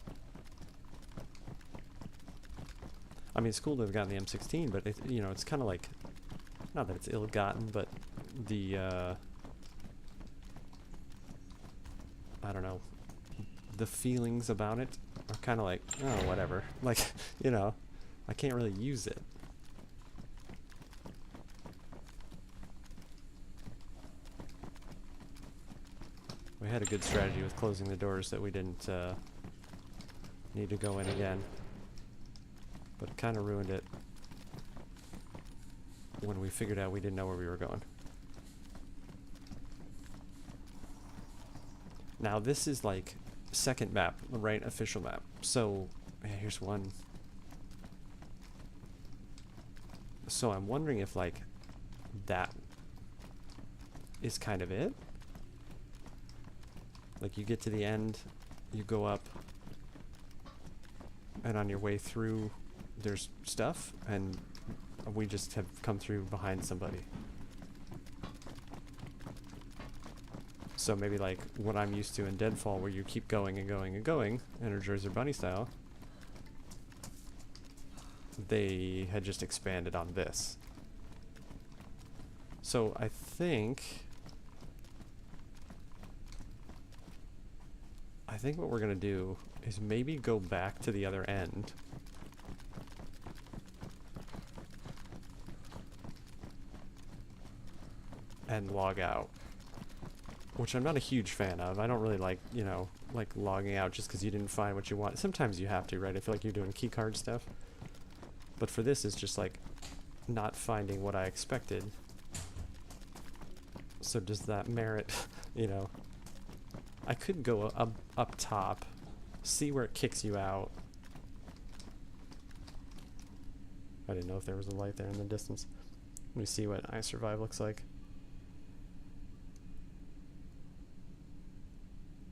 I mean, it's cool to have gotten the M16, but it, you know, it's kind of like, not that it's ill-gotten, but the I don't know, the feelings about it are kind of like, oh, whatever. Like, you know, I can't really use it. We had a good strategy with closing the doors that we didn't need to go in again. But it kind of ruined it when we figured out we didn't know where we were going. Now this is like second map, right? Official map. So yeah, here's one. So I'm wondering if like that is kind of it. Like you get to the end, you go up, and on your way through there's stuff, and we just have come through behind somebody. So maybe like what I'm used to in Deadfall, where you keep going and going and going, Energizer Bunny style, they had just expanded on this. So I think what we're gonna do is maybe go back to the other end. and log out. Which I'm not a huge fan of. I don't really like, you know, like logging out just because you didn't find what you want. Sometimes you have to, right? I feel like you're doing keycard stuff. But for this, it's just like not finding what I expected. So does that merit, you know? I could go up top, see where it kicks you out. I didn't know if there was a light there in the distance. Let me see what I Survive looks like.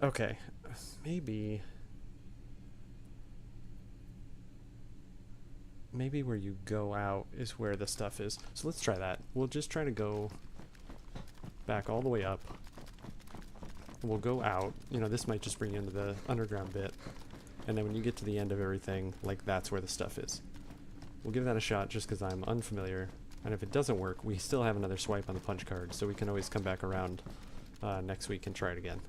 Okay, maybe where you go out is where the stuff is. So let's try that. We'll just try to go back all the way up. We'll go out. You know, this might just bring you into the underground bit. And then when you get to the end of everything, like that's where the stuff is. We'll give that a shot just because I'm unfamiliar. And if it doesn't work, we still have another swipe on the punch card, so we can always come back around next week and try it again.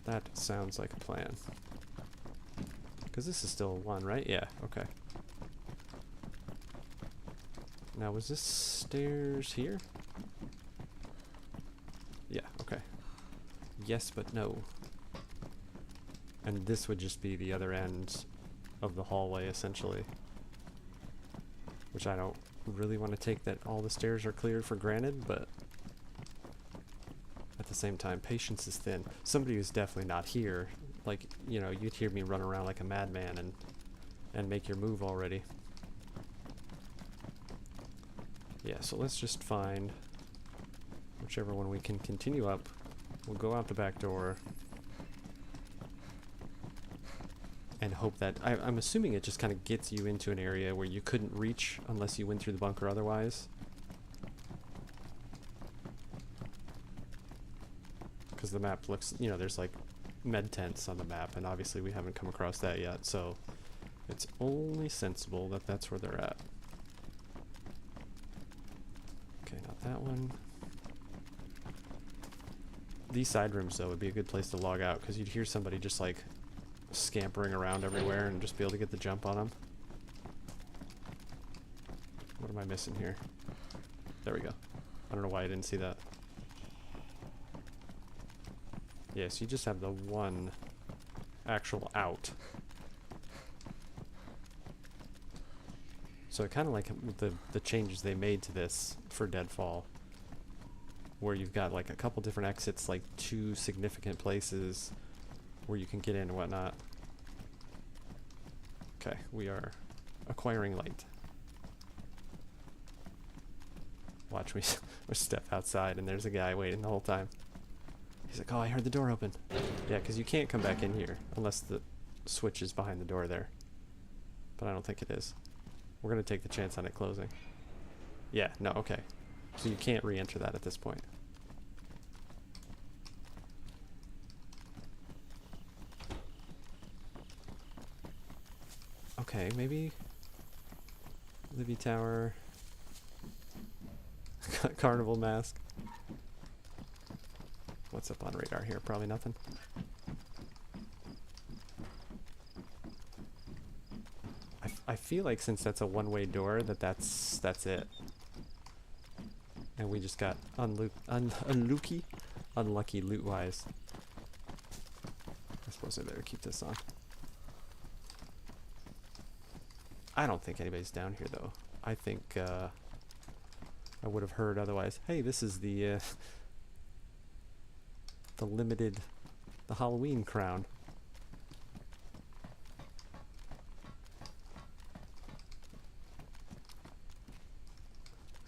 That sounds like a plan. Because this is still one, right? Yeah, okay. Now, was this stairs here? Yeah, okay. Yes, but no. And this would just be the other end of the hallway, essentially. Which I don't really want to take that all the stairs are cleared for granted, but at the same time, patience is thin. Somebody who's definitely not here, like, you know, you'd hear me run around like a madman and make your move already. Yeah, so let's just find whichever one we can continue up. We'll go out the back door and hope that... I'm assuming it just kind of gets you into an area where you couldn't reach unless you went through the bunker otherwise. Because the map looks, you know, there's like med tents on the map, and obviously we haven't come across that yet, so it's only sensible that that's where they're at. Okay, not that one. These side rooms, though, would be a good place to log out, because you'd hear somebody just like scampering around everywhere and just be able to get the jump on them. What am I missing here? There we go. I don't know why I didn't see that. Yes, you just have the one actual out. So kind of like the changes they made to this for Deadfall, where you've got like a couple different exits, like 2 significant places where you can get in and whatnot. Okay, we are acquiring light. Watch me step outside and there's a guy waiting the whole time. He's like, oh, I heard the door open. Yeah, because you can't come back in here unless the switch is behind the door there. But I don't think it is. We're going to take the chance on it closing. Yeah, no, okay. So you can't re-enter that at this point. Okay, maybe Livy Tower, Carnival Mask. What's up on radar here? Probably nothing. I feel like since that's a one-way door, that's it. And we just got unlucky loot-wise. I suppose I better keep this on. I don't think anybody's down here, though. I think I would have heard otherwise. Hey, this is the Halloween crown.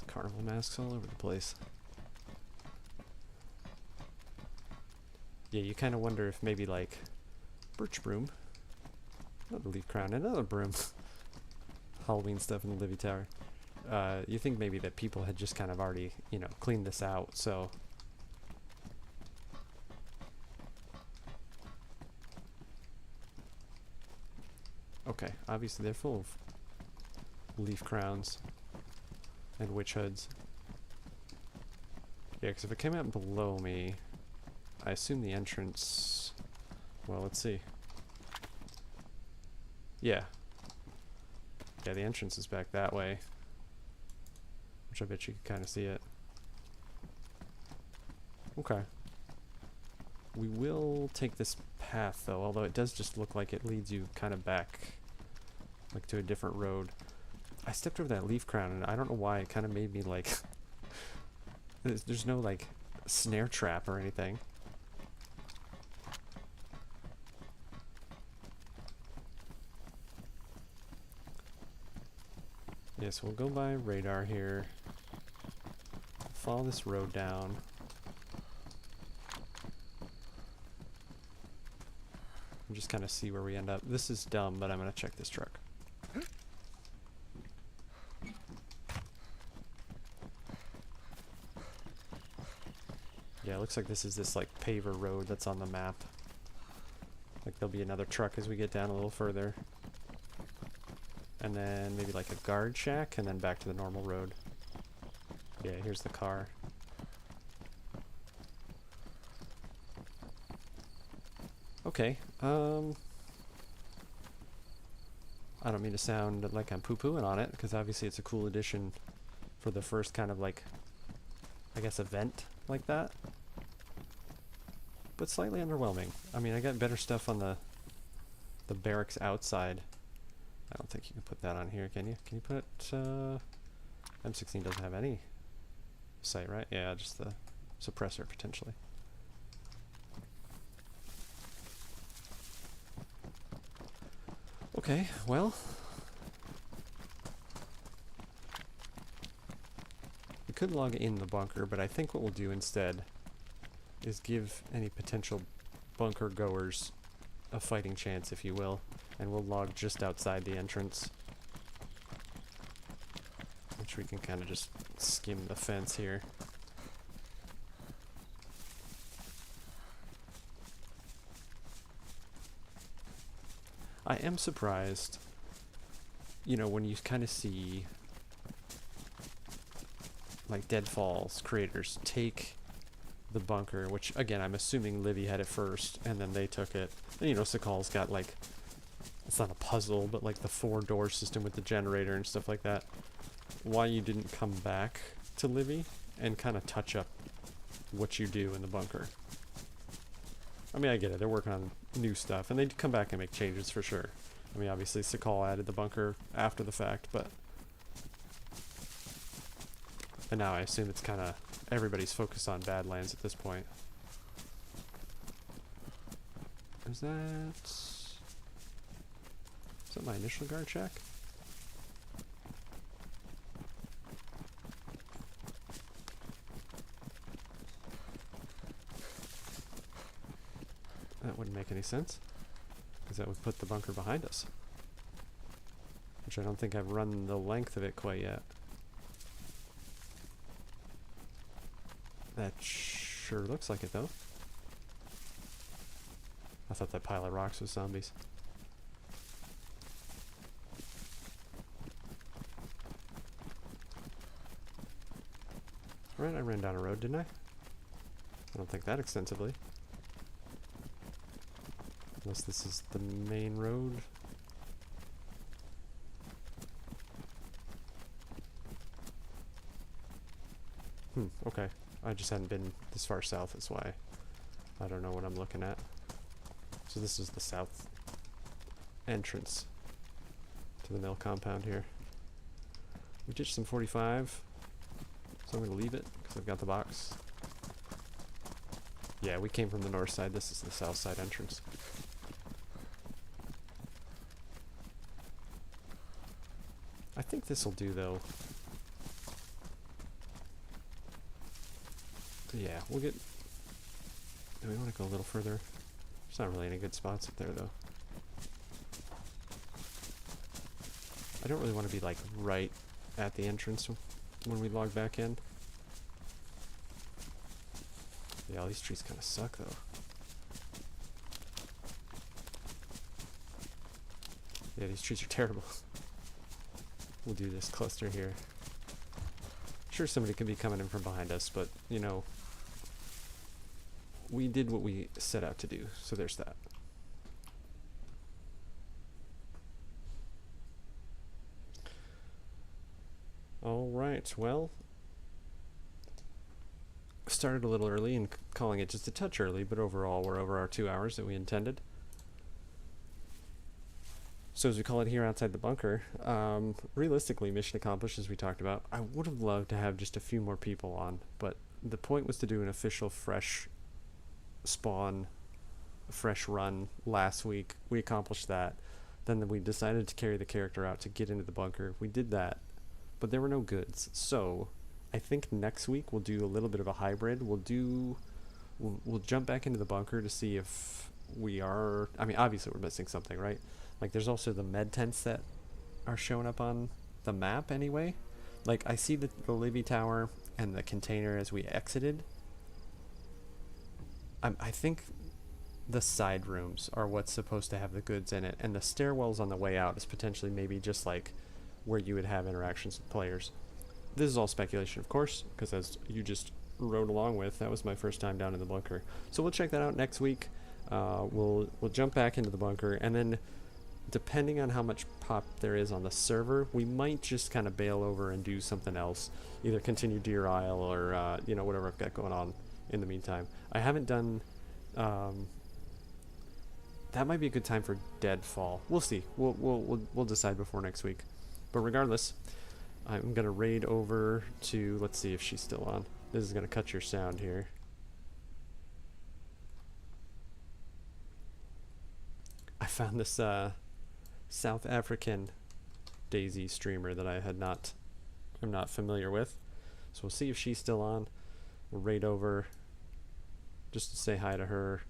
Carnival masks all over the place. Yeah, you kind of wonder if maybe like birch broom, another leaf crown, another broom. Halloween stuff in the Livy Tower. You think maybe that people had just kind of already, you know, cleaned this out, so... Okay, obviously they're full of leaf crowns and witch hoods. Yeah, because if it came out below me, I assume the entrance... Well, let's see. Yeah. Yeah, the entrance is back that way. which I bet you can kind of see it. Okay. We will take this path though, although it does just look like it leads you kind of back, like to a different road. I stepped over that leaf crown and I don't know why, it kind of made me like, there's no like snare trap or anything. Yes, we'll go by radar here. Follow this road down. And just kind of see where we end up. This is dumb, but I'm going to check this truck. Yeah, it looks like this is this like paver road that's on the map. Like there'll be another truck as we get down a little further. And then maybe like a guard shack and then back to the normal road. Yeah, here's the car. Okay, I don't mean to sound like I'm poo-pooing on it, because obviously it's a cool addition for the first kind of like, I guess, event like that. But slightly underwhelming. I mean, I got better stuff on the barracks outside. I don't think you can put that on here, can you? Can you put, M16 doesn't have any sight, right? Yeah, just the suppressor, potentially. Okay, well. We could log in the bunker, but I think what we'll do instead is give any potential bunker goers a fighting chance, if you will. And we'll log just outside the entrance, which we can kind of just skim the fence here. I am surprised, you know, when you kind of see like Deadfall's creators take the bunker, which again I'm assuming Livy had it first and then they took it. And you know, Sakal's got like, it's not a puzzle, but like the 4-door system with the generator and stuff like that. Why you didn't come back to Livy and kind of touch up what you do in the bunker. I mean, I get it, they're working on new stuff, and they'd come back and make changes for sure. I mean, obviously Sakal added the bunker after the fact, but... And now I assume it's kind of, everybody's focused on Badlands at this point. Is that my initial guard check? That wouldn't make any sense, because that would put the bunker behind us, which I don't think I've run the length of it quite yet. That sure looks like it, though. I thought that pile of rocks was zombies. Right, I ran down a road, didn't I? I don't think that extensively. Unless this is the main road. Okay. I just hadn't been this far south, that's why I don't know what I'm looking at. So this is the south entrance to the mill compound here. We ditched some 45, so I'm going to leave it because I've got the box. Yeah, we came from the north side. This is the south side entrance. I think this will do, though. Yeah, we'll get... Do we want to go a little further? There's not really any good spots up there, though. I don't really want to be, like, right at the entrance when we log back in. Yeah, all these trees kind of suck, though. Yeah, these trees are terrible. We'll do this cluster here. Sure, somebody could be coming in from behind us, but, you know, we did what we set out to do, so there's that. All right, well, started a little early and calling it just a touch early, but overall we're over our 2 hours that we intended. So as we call it here outside the bunker, realistically, mission accomplished as we talked about. I would have loved to have just a few more people on, but the point was to do an official fresh spawn, fresh run last week. We accomplished that. Then we decided to carry the character out to get into the bunker. We did that, but there were no goods. So I think next week we'll do a little bit of a hybrid. We'll jump back into the bunker to see if we are, I mean, obviously we're missing something, right? Like there's also the med tents that are showing up on the map anyway. Like I see the Livy Tower and the container as we exited. I think the side rooms are what's supposed to have the goods in it, and the stairwells on the way out is potentially maybe just like where you would have interactions with players. This is all speculation, of course, because as you just rode along with, that was my first time down in the bunker. So we'll check that out next week. We'll jump back into the bunker, and then depending on how much pop there is on the server, we might just kind of bail over and do something else, either continue Deer Isle or whatever I've got going on in the meantime. I haven't done. That might be a good time for Deadfall. We'll see. We'll decide before next week. But regardless, I'm gonna raid over to. Let's see if she's still on. This is gonna cut your sound here. I found this South African dayz streamer that I'm not familiar with. So we'll see if she's still on. We'll raid over just to say hi to her,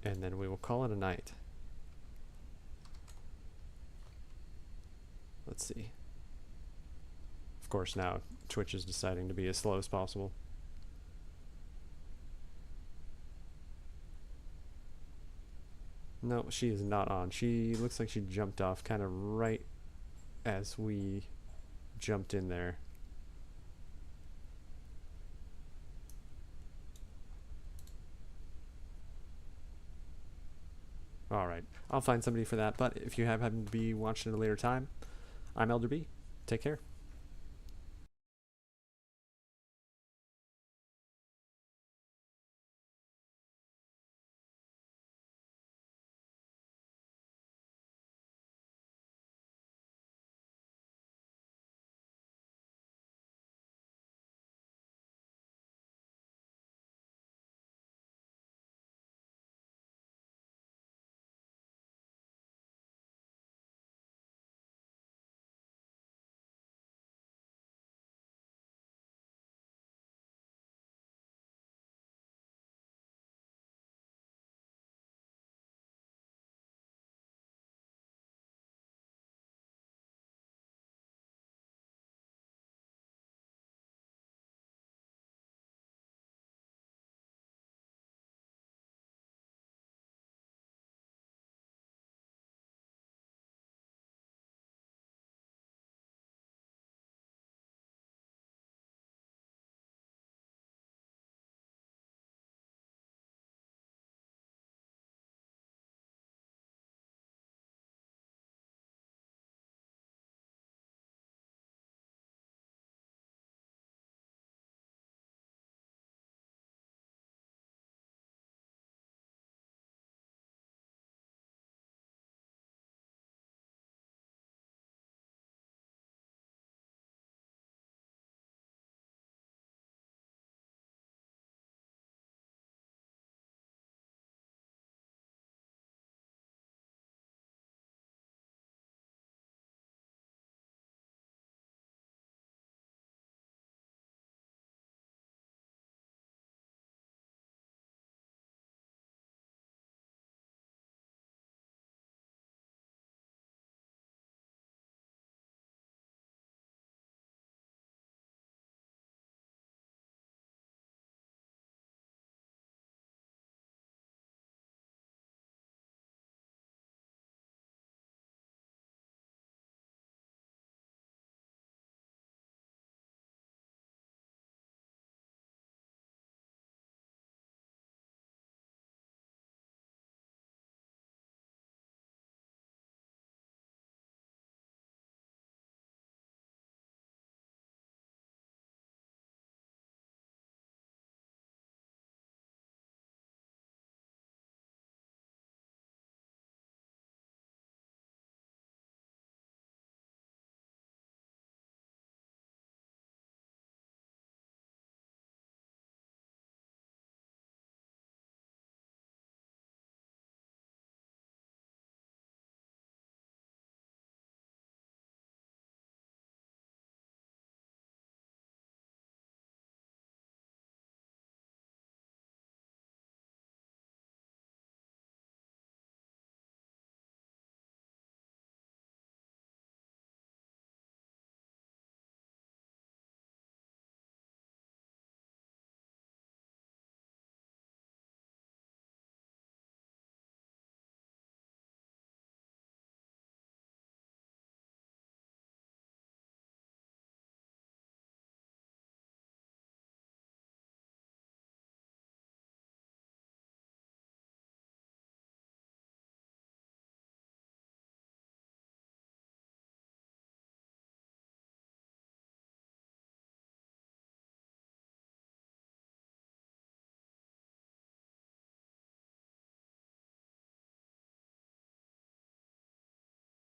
and then we will call it a night. Let's see. Of course, now Twitch is deciding to be as slow as possible. No, she is not on. She looks like she jumped off kind of right as we jumped in there. Alright, I'll find somebody for that, but if you happen to be watching at a later time, I'm elderb. Take care.